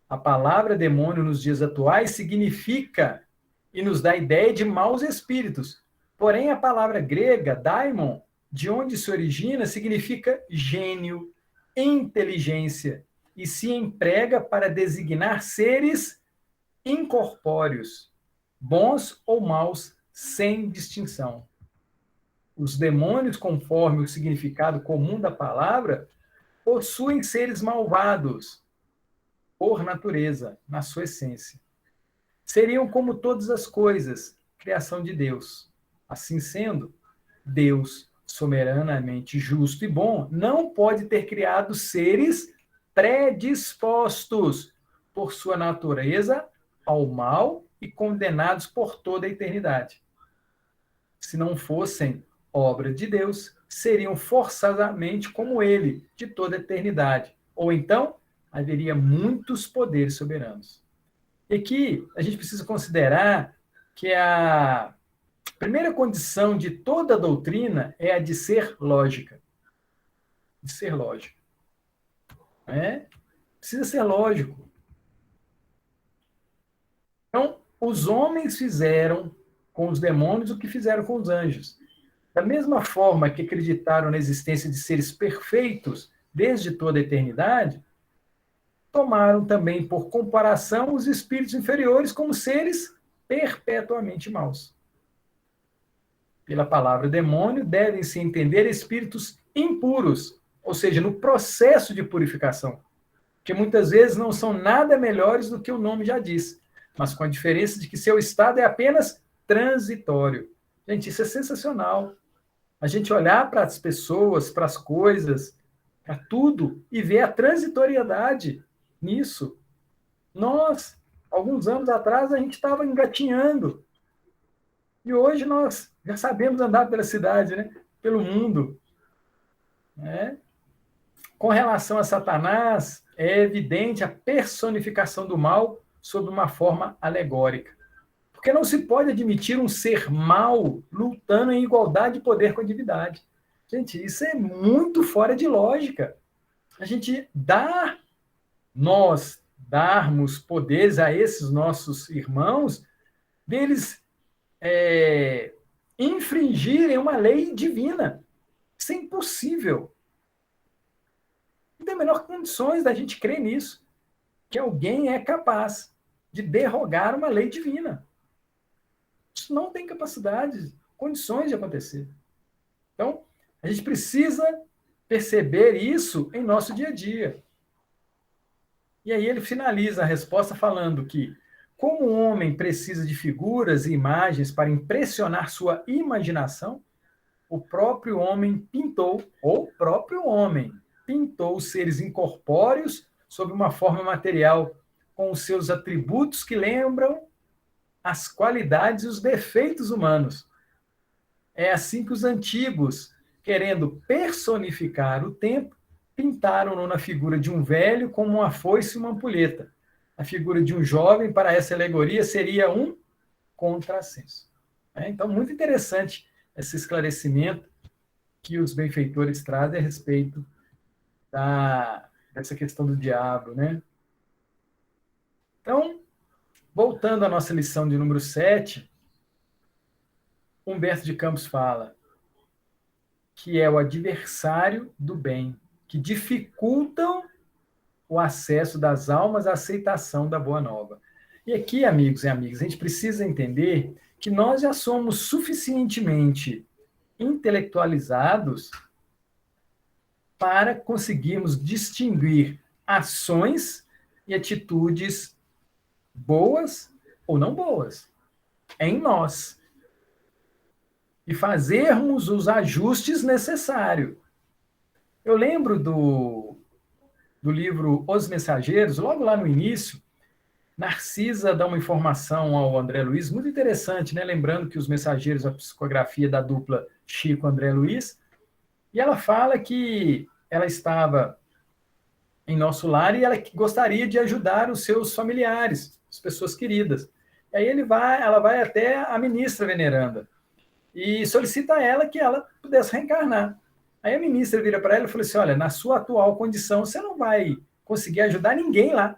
a palavra demônio nos dias atuais significa e nos dá a ideia de maus espíritos. Porém, a palavra grega, daimon, de onde se origina, significa gênio, inteligência, e se emprega para designar seres incorpóreos, bons ou maus, sem distinção. Os demônios, conforme o significado comum da palavra, possuem seres malvados, por natureza, na sua essência. Seriam como todas as coisas, criação de Deus. Assim sendo, Deus, soberanamente justo e bom, não pode ter criado seres predispostos, por sua natureza, ao mal e condenados por toda a eternidade. Se não fossem obra de Deus, seriam forçadamente como ele, de toda a eternidade. Ou então, haveria muitos poderes soberanos. E aqui, a gente precisa considerar que a primeira condição de toda a doutrina é a de ser lógica. De ser lógica. Precisa ser lógico. Então, os homens fizeram com os demônios o que fizeram com os anjos. Da mesma forma que acreditaram na existência de seres perfeitos desde toda a eternidade, tomaram também por comparação os espíritos inferiores como seres perpetuamente maus. Pela palavra demônio, devem-se entender espíritos impuros, ou seja, no processo de purificação, que muitas vezes não são nada melhores do que o nome já diz, mas com a diferença de que seu estado é apenas transitório. Gente, isso é sensacional. A gente olhar para as pessoas, para as coisas, para tudo, e ver a transitoriedade nisso. Nós, alguns anos atrás, a gente estava engatinhando. E hoje nós já sabemos andar pela cidade, né? Pelo mundo. Né? Com relação a Satanás, é evidente a personificação do mal sob uma forma alegórica. Porque não se pode admitir um ser mau lutando em igualdade de poder com a divindade. Gente, isso é muito fora de lógica. A gente nós darmos poderes a esses nossos irmãos, deles infringirem uma lei divina. Isso é impossível. Não tem a menor condições da gente crer nisso, que alguém é capaz de derrogar uma lei divina. Isso não tem capacidade, condições de acontecer. Então, a gente precisa perceber isso em nosso dia a dia. E aí ele finaliza a resposta falando que, como o homem precisa de figuras e imagens para impressionar sua imaginação, o próprio homem pintou os seres incorpóreos sob uma forma material, com os seus atributos que lembram as qualidades e os defeitos humanos. É assim que os antigos, querendo personificar o tempo, pintaram-no na figura de um velho como uma foice e uma ampulheta. A figura de um jovem, para essa alegoria, seria um contrassenso. Então, muito interessante esse esclarecimento que os benfeitores trazem a respeito dessa questão do diabo, né? Então, voltando à nossa lição de número 7, Humberto de Campos fala que é o adversário do bem, que dificultam o acesso das almas à aceitação da boa nova. E aqui, amigos e amigas, a gente precisa entender que nós já somos suficientemente intelectualizados para conseguirmos distinguir ações e atitudes boas ou não boas. É em nós. E fazermos os ajustes necessários. Eu lembro do livro Os Mensageiros, logo lá no início, Narcisa dá uma informação ao André Luiz, muito interessante, né? Lembrando que Os Mensageiros, a psicografia da dupla Chico-André Luiz, e ela fala que ela estava em nosso lar e ela gostaria de ajudar os seus familiares, as pessoas queridas. E aí ela vai até a ministra veneranda e solicita a ela que ela pudesse reencarnar. Aí a ministra vira para ela e fala assim, olha, na sua atual condição, você não vai conseguir ajudar ninguém lá.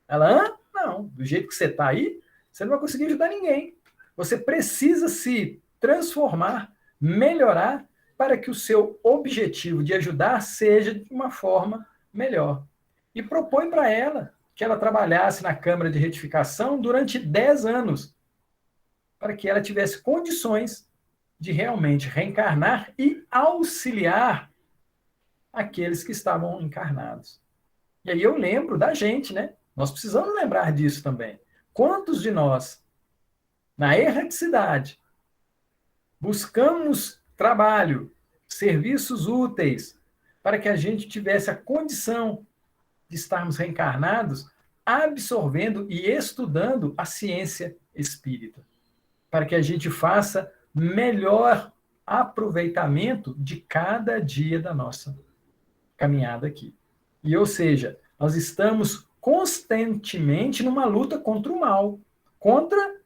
Ela, não, do jeito que você está aí, você não vai conseguir ajudar ninguém. Você precisa se transformar, melhorar, para que o seu objetivo de ajudar seja de uma forma melhor. E propõe para ela que ela trabalhasse na Câmara de Retificação durante 10 anos, para que ela tivesse condições de realmente reencarnar e auxiliar aqueles que estavam encarnados. E aí eu lembro da gente, né? Nós precisamos lembrar disso também. Quantos de nós, na erraticidade, buscamos trabalho, serviços úteis, para que a gente tivesse a condição de estarmos reencarnados, absorvendo e estudando a ciência espírita, para que a gente faça melhor aproveitamento de cada dia da nossa caminhada aqui. E, ou seja, nós estamos constantemente numa luta contra o mal, contra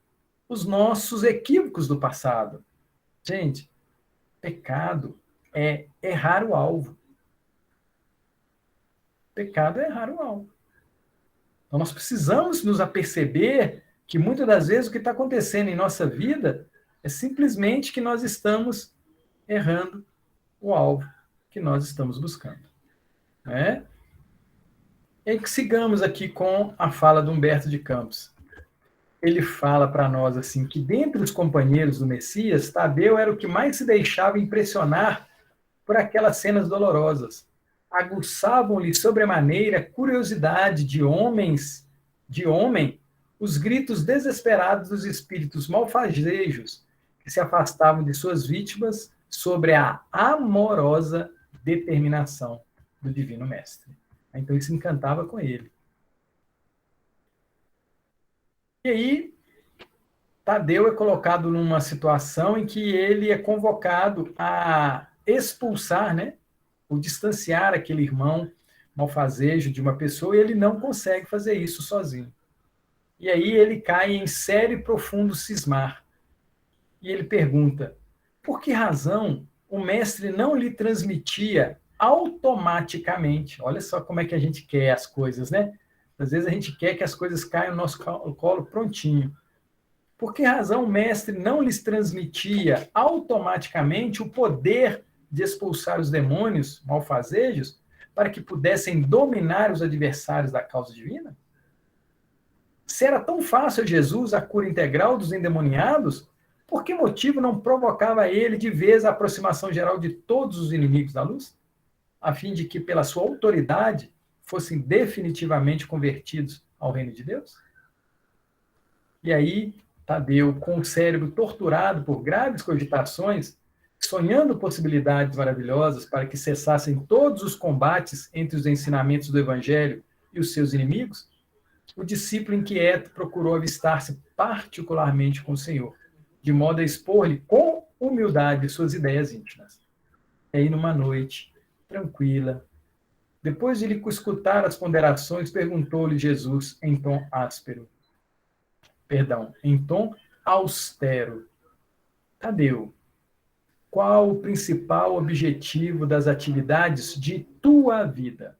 os nossos equívocos do passado. Gente, pecado é errar o alvo. Pecado é errar o alvo. Então, nós precisamos nos aperceber que, muitas das vezes, o que está acontecendo em nossa vida é simplesmente que nós estamos errando o alvo que nós estamos buscando. Né? E que sigamos aqui com a fala de Humberto de Campos. Ele fala para nós assim que, dentre os companheiros do Messias, Tadeu era o que mais se deixava impressionar por aquelas cenas dolorosas. Aguçavam-lhe sobremaneira a curiosidade de homem, os gritos desesperados dos espíritos malfazejos que se afastavam de suas vítimas sobre a amorosa determinação do Divino Mestre. Então isso encantava com ele. E aí, Tadeu é colocado numa situação em que ele é convocado a expulsar, né, ou distanciar aquele irmão malfazejo de uma pessoa, e ele não consegue fazer isso sozinho. E aí ele cai em sério e profundo cismar. E ele pergunta, por que razão o mestre não lhe transmitia automaticamente? Olha só como é que a gente quer as coisas, né? Às vezes a gente quer que as coisas caiam no nosso colo prontinho. Por que razão o mestre não lhes transmitia automaticamente o poder de expulsar os demônios malfazejos para que pudessem dominar os adversários da causa divina? Se era tão fácil a Jesus a cura integral dos endemoniados, por que motivo não provocava ele de vez a aproximação geral de todos os inimigos da luz, a fim de que, pela sua autoridade, fossem definitivamente convertidos ao reino de Deus? E aí, Tadeu, com o cérebro torturado por graves cogitações, sonhando possibilidades maravilhosas para que cessassem todos os combates entre os ensinamentos do Evangelho e os seus inimigos, o discípulo inquieto procurou avistar-se particularmente com o Senhor, de modo a expor-lhe com humildade suas ideias íntimas. E aí, numa noite tranquila, depois de lhe escutar as ponderações, perguntou-lhe Jesus em tom austero: Tadeu, qual o principal objetivo das atividades de tua vida?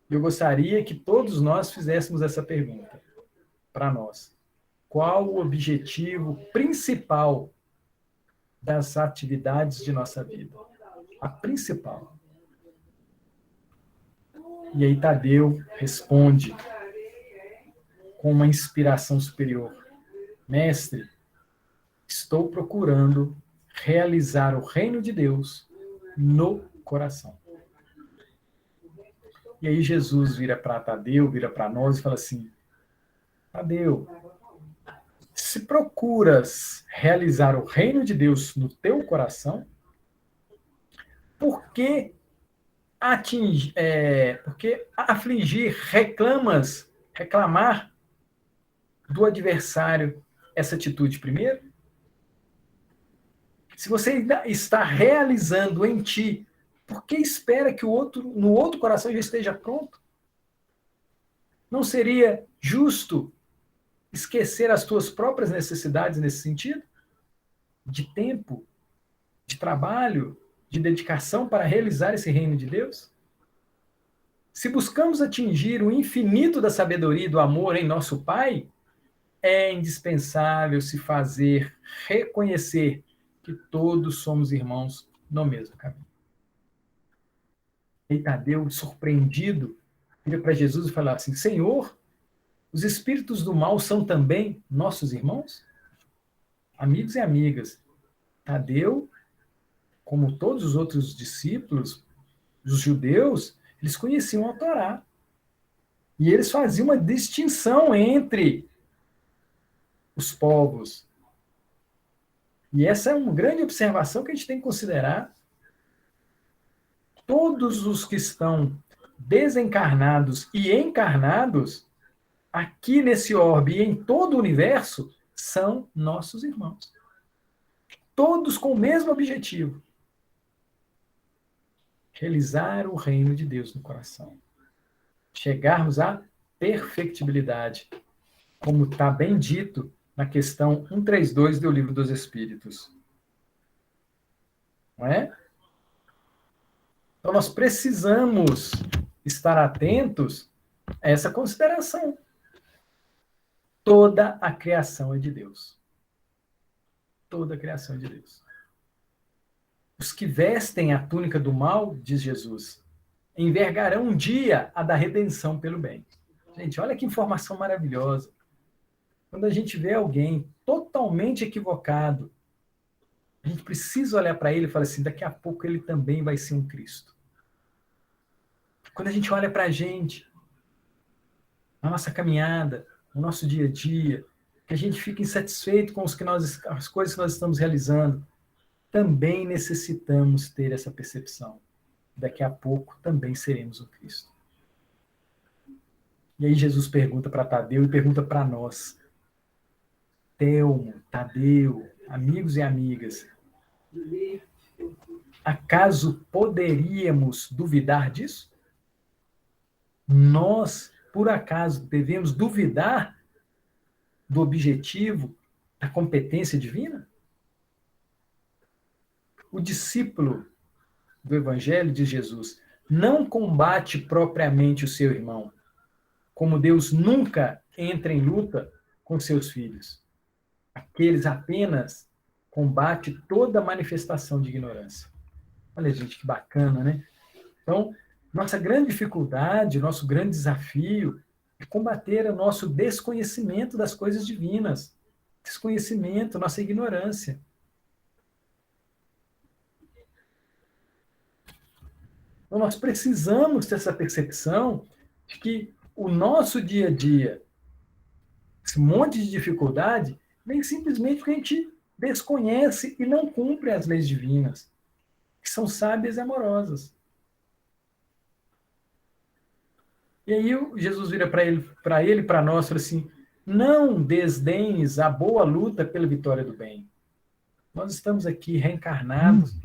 Eu gostaria que todos nós fizéssemos essa pergunta para nós. Qual o objetivo principal das atividades de nossa vida? A principal. E aí Tadeu responde com uma inspiração superior: Mestre, estou procurando realizar o reino de Deus no coração. E aí Jesus vira para Tadeu, vira para nós e fala assim: Tadeu, se procuras realizar o reino de Deus no teu coração, por que afligir, reclamar do adversário essa atitude primeiro? Se você ainda está realizando em ti, por que espera que no outro coração já esteja pronto? Não seria justo esquecer as tuas próprias necessidades nesse sentido? De tempo, de trabalho, de dedicação para realizar esse reino de Deus? Se buscamos atingir o infinito da sabedoria e do amor em nosso Pai, é indispensável se fazer reconhecer que todos somos irmãos no mesmo caminho. E Tadeu, surpreendido, vira para Jesus e fala assim: Senhor, os espíritos do mal são também nossos irmãos? Amigos e amigas, Tadeu, como todos os outros discípulos, os judeus, eles conheciam a Torá. E eles faziam uma distinção entre os povos. E essa é uma grande observação que a gente tem que considerar. Todos os que estão desencarnados e encarnados, aqui nesse orbe e em todo o universo, são nossos irmãos. Todos com o mesmo objetivo: realizar o reino de Deus no coração. Chegarmos à perfectibilidade, como está bem dito na questão 132 do Livro dos Espíritos. Não é? Então, nós precisamos estar atentos essa consideração. Toda a criação é de Deus. Toda a criação é de Deus. Os que vestem a túnica do mal, diz Jesus, envergarão um dia a da redenção pelo bem. Gente, olha que informação maravilhosa. Quando a gente vê alguém totalmente equivocado, a gente precisa olhar para ele e falar assim, daqui a pouco ele também vai ser um Cristo. Quando a gente olha para a gente, na nossa caminhada, no nosso dia a dia, que a gente fica insatisfeito com as coisas que nós estamos realizando, também necessitamos ter essa percepção. Daqui a pouco também seremos um Cristo. E aí Jesus pergunta para Tadeu e pergunta para nós, Telmo, Tadeu, amigos e amigas, acaso poderíamos duvidar disso? Nós, por acaso, devemos duvidar do objetivo, da competência divina? O discípulo do Evangelho de Jesus não combate propriamente o seu irmão, como Deus nunca entra em luta com seus filhos. Aqueles apenas combate toda manifestação de ignorância. Olha, gente, que bacana, né? Então, nossa grande dificuldade, nosso grande desafio é combater o nosso desconhecimento das coisas divinas. Desconhecimento, nossa ignorância. Então, nós precisamos ter essa percepção de que o nosso dia a dia, esse monte de dificuldade, vem simplesmente porque a gente desconhece e não cumpre as leis divinas, que são sábias e amorosas. E aí Jesus vira para ele e para nós, fala assim, não desdenhes a boa luta pela vitória do bem. Nós estamos aqui reencarnados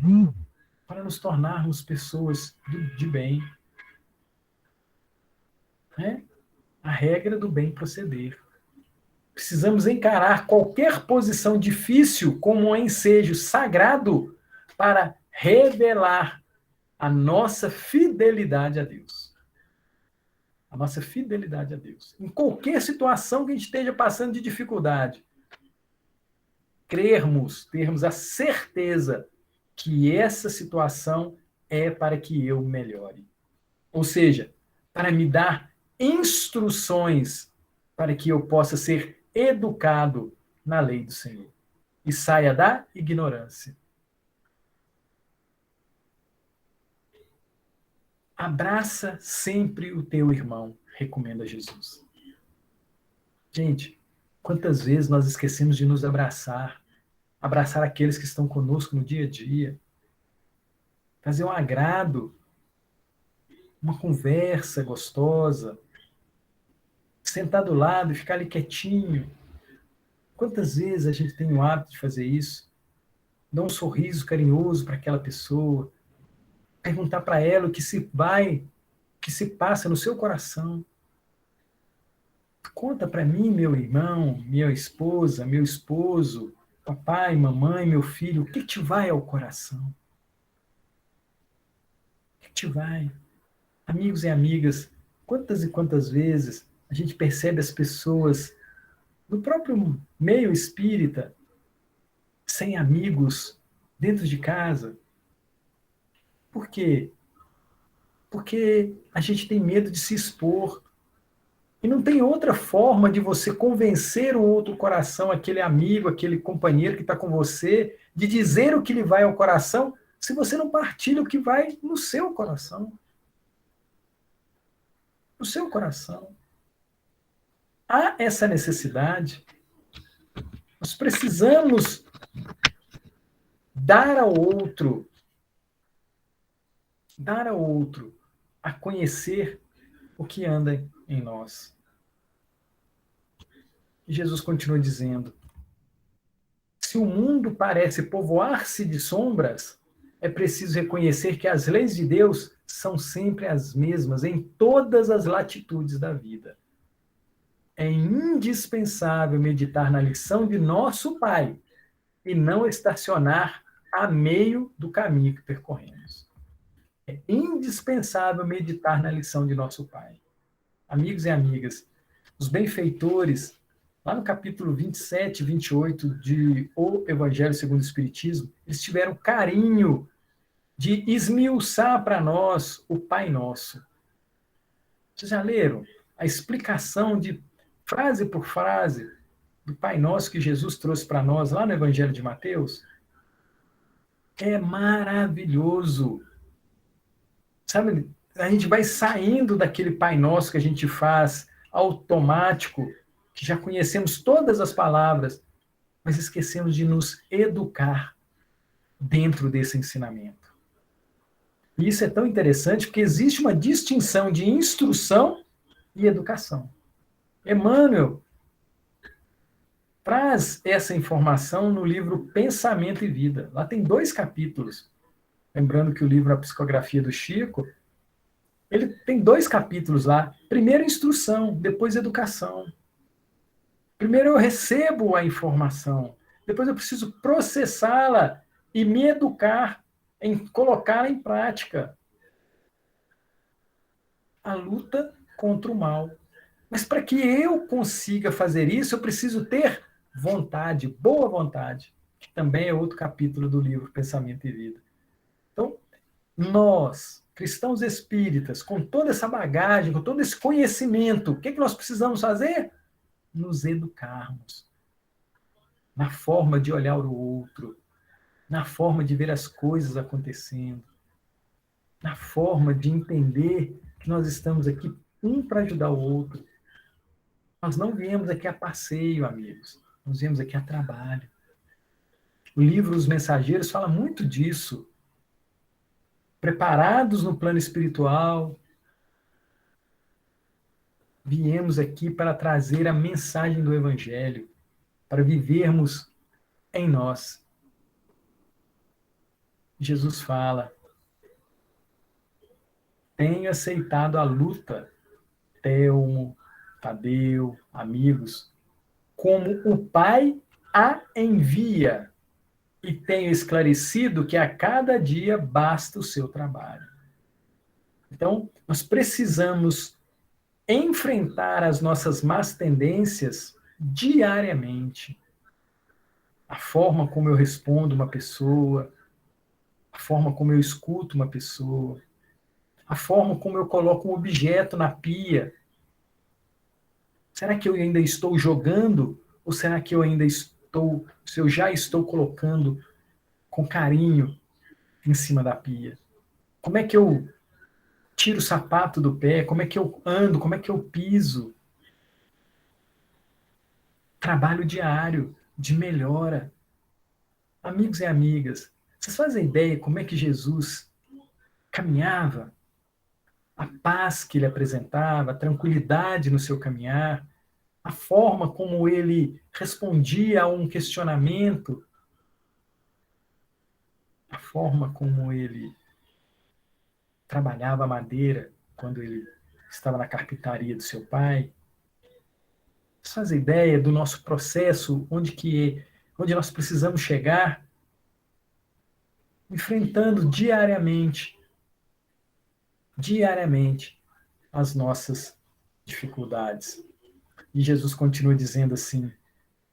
para nos tornarmos pessoas de bem. Né? A regra do bem proceder. Precisamos encarar qualquer posição difícil como um ensejo sagrado para revelar a nossa fidelidade a Deus. A nossa fidelidade a Deus. Em qualquer situação que a gente esteja passando de dificuldade, termos a certeza que essa situação é para que eu melhore. Ou seja, para me dar instruções para que eu possa ser educado na lei do Senhor e saia da ignorância. Abraça sempre o teu irmão, recomenda Jesus. Gente, quantas vezes nós esquecemos de nos abraçar aqueles que estão conosco no dia a dia, fazer um agrado, uma conversa gostosa, sentar do lado e ficar ali quietinho. Quantas vezes a gente tem o hábito de fazer isso? Dar um sorriso carinhoso para aquela pessoa, perguntar para ela o que se passa no seu coração. Conta para mim, meu irmão, minha esposa, meu esposo, papai, mamãe, meu filho, o que te vai ao coração? O que te vai? Amigos e amigas, quantas e quantas vezes a gente percebe as pessoas no próprio meio espírita, sem amigos, dentro de casa? Por quê? Porque a gente tem medo de se expor. E não tem outra forma de você convencer o outro coração, aquele amigo, aquele companheiro que está com você, de dizer o que lhe vai ao coração, se você não partilha o que vai no seu coração. No seu coração. Há essa necessidade. Nós precisamos dar ao outro a conhecer o que anda em nós. E Jesus continua dizendo, se o mundo parece povoar-se de sombras, é preciso reconhecer que as leis de Deus são sempre as mesmas em todas as latitudes da vida. É indispensável meditar na lição de nosso Pai e não estacionar a meio do caminho que percorremos. É indispensável meditar na lição de nosso Pai. Amigos e amigas, os benfeitores, lá no capítulo 27 e 28 de O Evangelho segundo o Espiritismo, eles tiveram carinho de esmiuçar para nós o Pai Nosso. Vocês já leram a explicação de frase por frase do Pai Nosso que Jesus trouxe para nós lá no Evangelho de Mateus? É maravilhoso. Sabe, a gente vai saindo daquele Pai Nosso que a gente faz automático, que já conhecemos todas as palavras, mas esquecemos de nos educar dentro desse ensinamento. E isso é tão interessante porque existe uma distinção de instrução e educação. Emmanuel traz essa informação no livro Pensamento e Vida. Lá tem 2 capítulos. Lembrando que o livro A Psicografia do Chico, ele tem 2 capítulos lá. Primeiro instrução, depois educação. Primeiro eu recebo a informação, depois eu preciso processá-la e me educar em colocá-la em prática. A luta contra o mal. Mas para que eu consiga fazer isso, eu preciso ter vontade, boa vontade, que também é outro capítulo do livro Pensamento e Vida. Então, nós, cristãos espíritas, com toda essa bagagem, com todo esse conhecimento, o que nós precisamos fazer? Nos educarmos na forma de olhar o outro, na forma de ver as coisas acontecendo, na forma de entender que nós estamos aqui um para ajudar o outro. Nós não viemos aqui a passeio, amigos. Nós viemos aqui a trabalho. O livro Os Mensageiros fala muito disso. Preparados no plano espiritual, viemos aqui para trazer a mensagem do Evangelho, para vivermos em nós. Jesus fala: tenho aceitado a luta, Telmo, Tadeu, amigos, como o Pai a envia, e tenho esclarecido que a cada dia basta o seu trabalho. Então, nós precisamos enfrentar as nossas más tendências diariamente. A forma como eu respondo uma pessoa, a forma como eu escuto uma pessoa, a forma como eu coloco um objeto na pia. Será que eu ainda estou jogando? Ou será que eu ainda estou, se eu já estou colocando com carinho em cima da pia? Como é que eu tiro o sapato do pé? Como é que eu ando? Como é que eu piso? Trabalho diário de melhora. Amigos e amigas, vocês fazem ideia como é que Jesus caminhava? A paz que ele apresentava, a tranquilidade no seu caminhar, a forma como ele respondia a um questionamento, a forma como ele trabalhava a madeira quando ele estava na carpintaria do seu pai. Vocês fazem ideia do nosso processo, onde nós precisamos chegar, enfrentando diariamente as nossas dificuldades. E Jesus continua dizendo assim: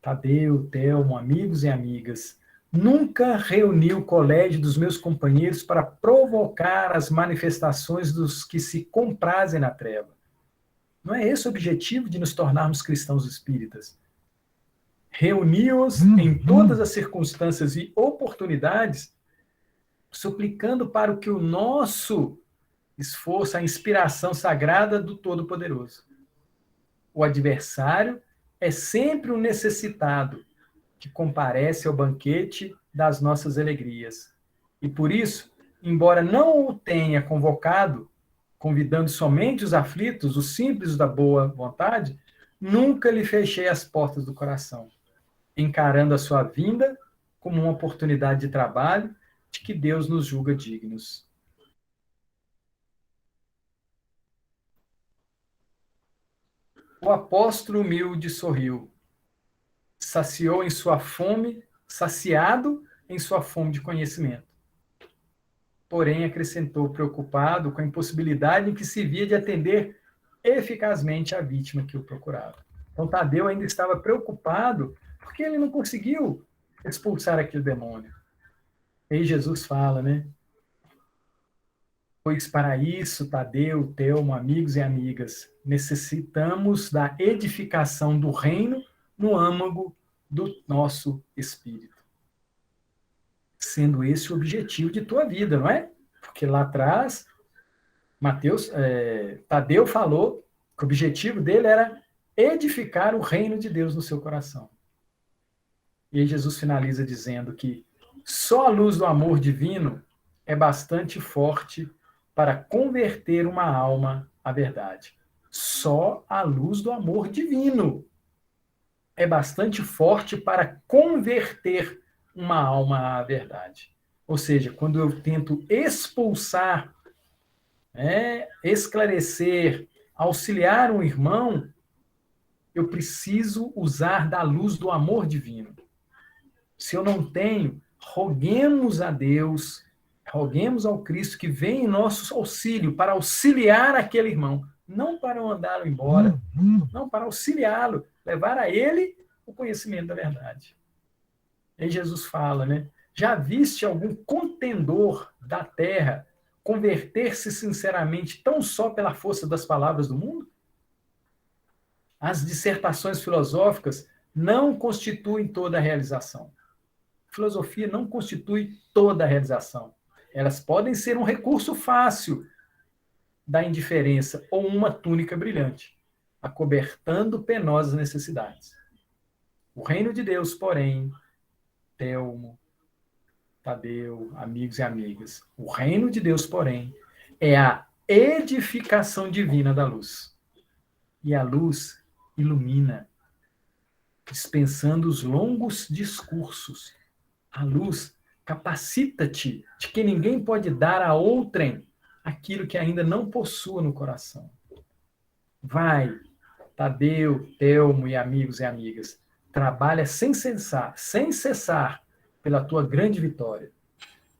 Tadeu, Telmo, amigos e amigas, nunca reuni o colégio dos meus companheiros para provocar as manifestações dos que se comprazem na treva. Não é esse o objetivo de nos tornarmos cristãos espíritas. Reuni-os em todas as circunstâncias e oportunidades, suplicando para que o nosso esforço, a inspiração sagrada do Todo-Poderoso. O adversário é sempre um necessitado que comparece ao banquete das nossas alegrias. E por isso, embora não o tenha convocado, convidando somente os aflitos, os simples da boa vontade, nunca lhe fechei as portas do coração, encarando a sua vinda como uma oportunidade de trabalho de que Deus nos julga dignos. O apóstolo humilde sorriu, saciado em sua fome de conhecimento. Porém, acrescentou, preocupado com a impossibilidade em que se via de atender eficazmente a vítima que o procurava. Então, Tadeu ainda estava preocupado porque ele não conseguiu expulsar aquele demônio. E aí Jesus fala, né? Pois para isso, Tadeu, Telmo, amigos e amigas, necessitamos da edificação do reino no âmago do nosso espírito. Sendo esse o objetivo de tua vida, não é? Porque lá atrás, Tadeu falou que o objetivo dele era edificar o reino de Deus no seu coração. E aí Jesus finaliza dizendo que só a luz do amor divino é bastante forte para converter uma alma à verdade. Só a luz do amor divino é bastante forte para converter uma alma à verdade. Ou seja, quando eu tento expulsar, esclarecer, auxiliar um irmão, eu preciso usar da luz do amor divino. Se eu não tenho, roguemos a Deus, roguemos ao Cristo que vem em nosso auxílio para auxiliar aquele irmão, não para mandá-lo embora, não para auxiliá-lo, levar a ele o conhecimento da verdade. Aí Jesus fala, né? Já viste algum contendor da terra converter-se sinceramente tão só pela força das palavras do mundo? As dissertações filosóficas não constituem toda a realização. Filosofia não constitui toda a realização. Elas podem ser um recurso fácil da indiferença ou uma túnica brilhante, acobertando penosas necessidades. O reino de Deus, porém, Telmo, Tadeu, amigos e amigas, o reino de Deus, porém, é a edificação divina da luz. E a luz ilumina, dispensando os longos discursos. A luz capacita-te de que ninguém pode dar a outrem aquilo que ainda não possua no coração. Vai, Tadeu, Telmo e amigos e amigas, trabalha sem cessar pela tua grande vitória.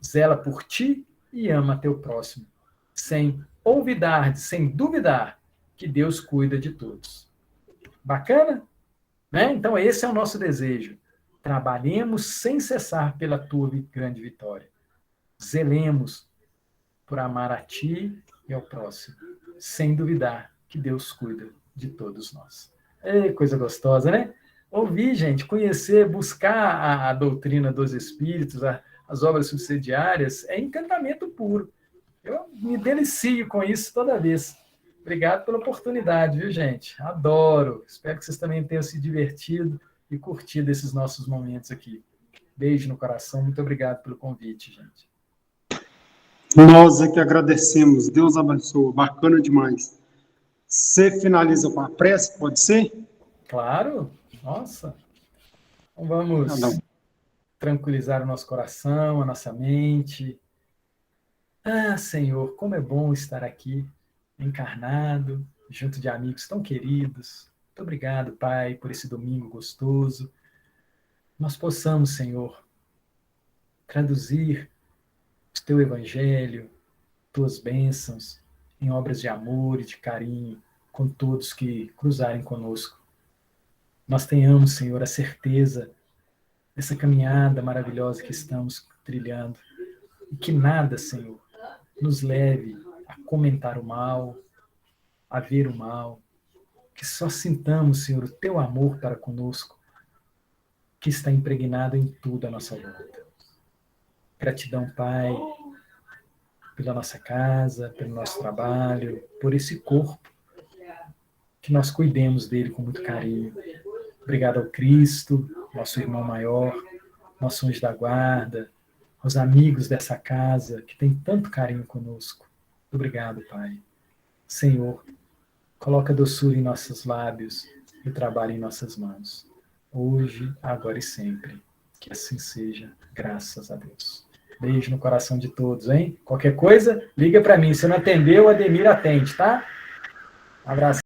Zela por ti e ama teu próximo, sem olvidar, sem duvidar que Deus cuida de todos. Bacana? Né? Então esse é o nosso desejo. Trabalhemos sem cessar pela tua grande vitória. Zelemos por amar a ti e ao próximo, sem duvidar que Deus cuida de todos nós. Coisa gostosa, né? Ouvir, gente, conhecer, buscar a doutrina dos Espíritos, as obras subsidiárias, é encantamento puro. Eu me delicio com isso toda vez. Obrigado pela oportunidade, viu, gente? Adoro. Espero que vocês também tenham se divertido e curtido esses nossos momentos aqui. Beijo no coração. Muito obrigado pelo convite, gente. Nós é que agradecemos. Deus abençoe. Bacana demais. Você finaliza com a prece, pode ser? Claro. Nossa. Então vamos tranquilizar o nosso coração, a nossa mente. Ah, Senhor, como é bom estar aqui, encarnado, junto de amigos tão queridos. Muito obrigado, Pai, por esse domingo gostoso. Nós possamos, Senhor, traduzir o Teu Evangelho, Tuas bênçãos, em obras de amor e de carinho com todos que cruzarem conosco. Nós tenhamos, Senhor, a certeza dessa caminhada maravilhosa que estamos trilhando e que nada, Senhor, nos leve a comentar o mal, a ver o mal, que só sintamos, Senhor, o Teu amor para conosco, que está impregnado em tudo à nossa volta. Gratidão, Pai, pela nossa casa, pelo nosso trabalho, por esse corpo, que nós cuidemos dele com muito carinho. Obrigado ao Cristo, nosso irmão maior, nosso anjo da guarda, aos amigos dessa casa, que tem tanto carinho conosco. Obrigado, Pai. Senhor, coloca doçura em nossos lábios e trabalho em nossas mãos. Hoje, agora e sempre. Que assim seja, graças a Deus. Beijo no coração de todos, hein? Qualquer coisa, liga para mim. Se não atendeu, o Ademir atende, tá? Um abraço.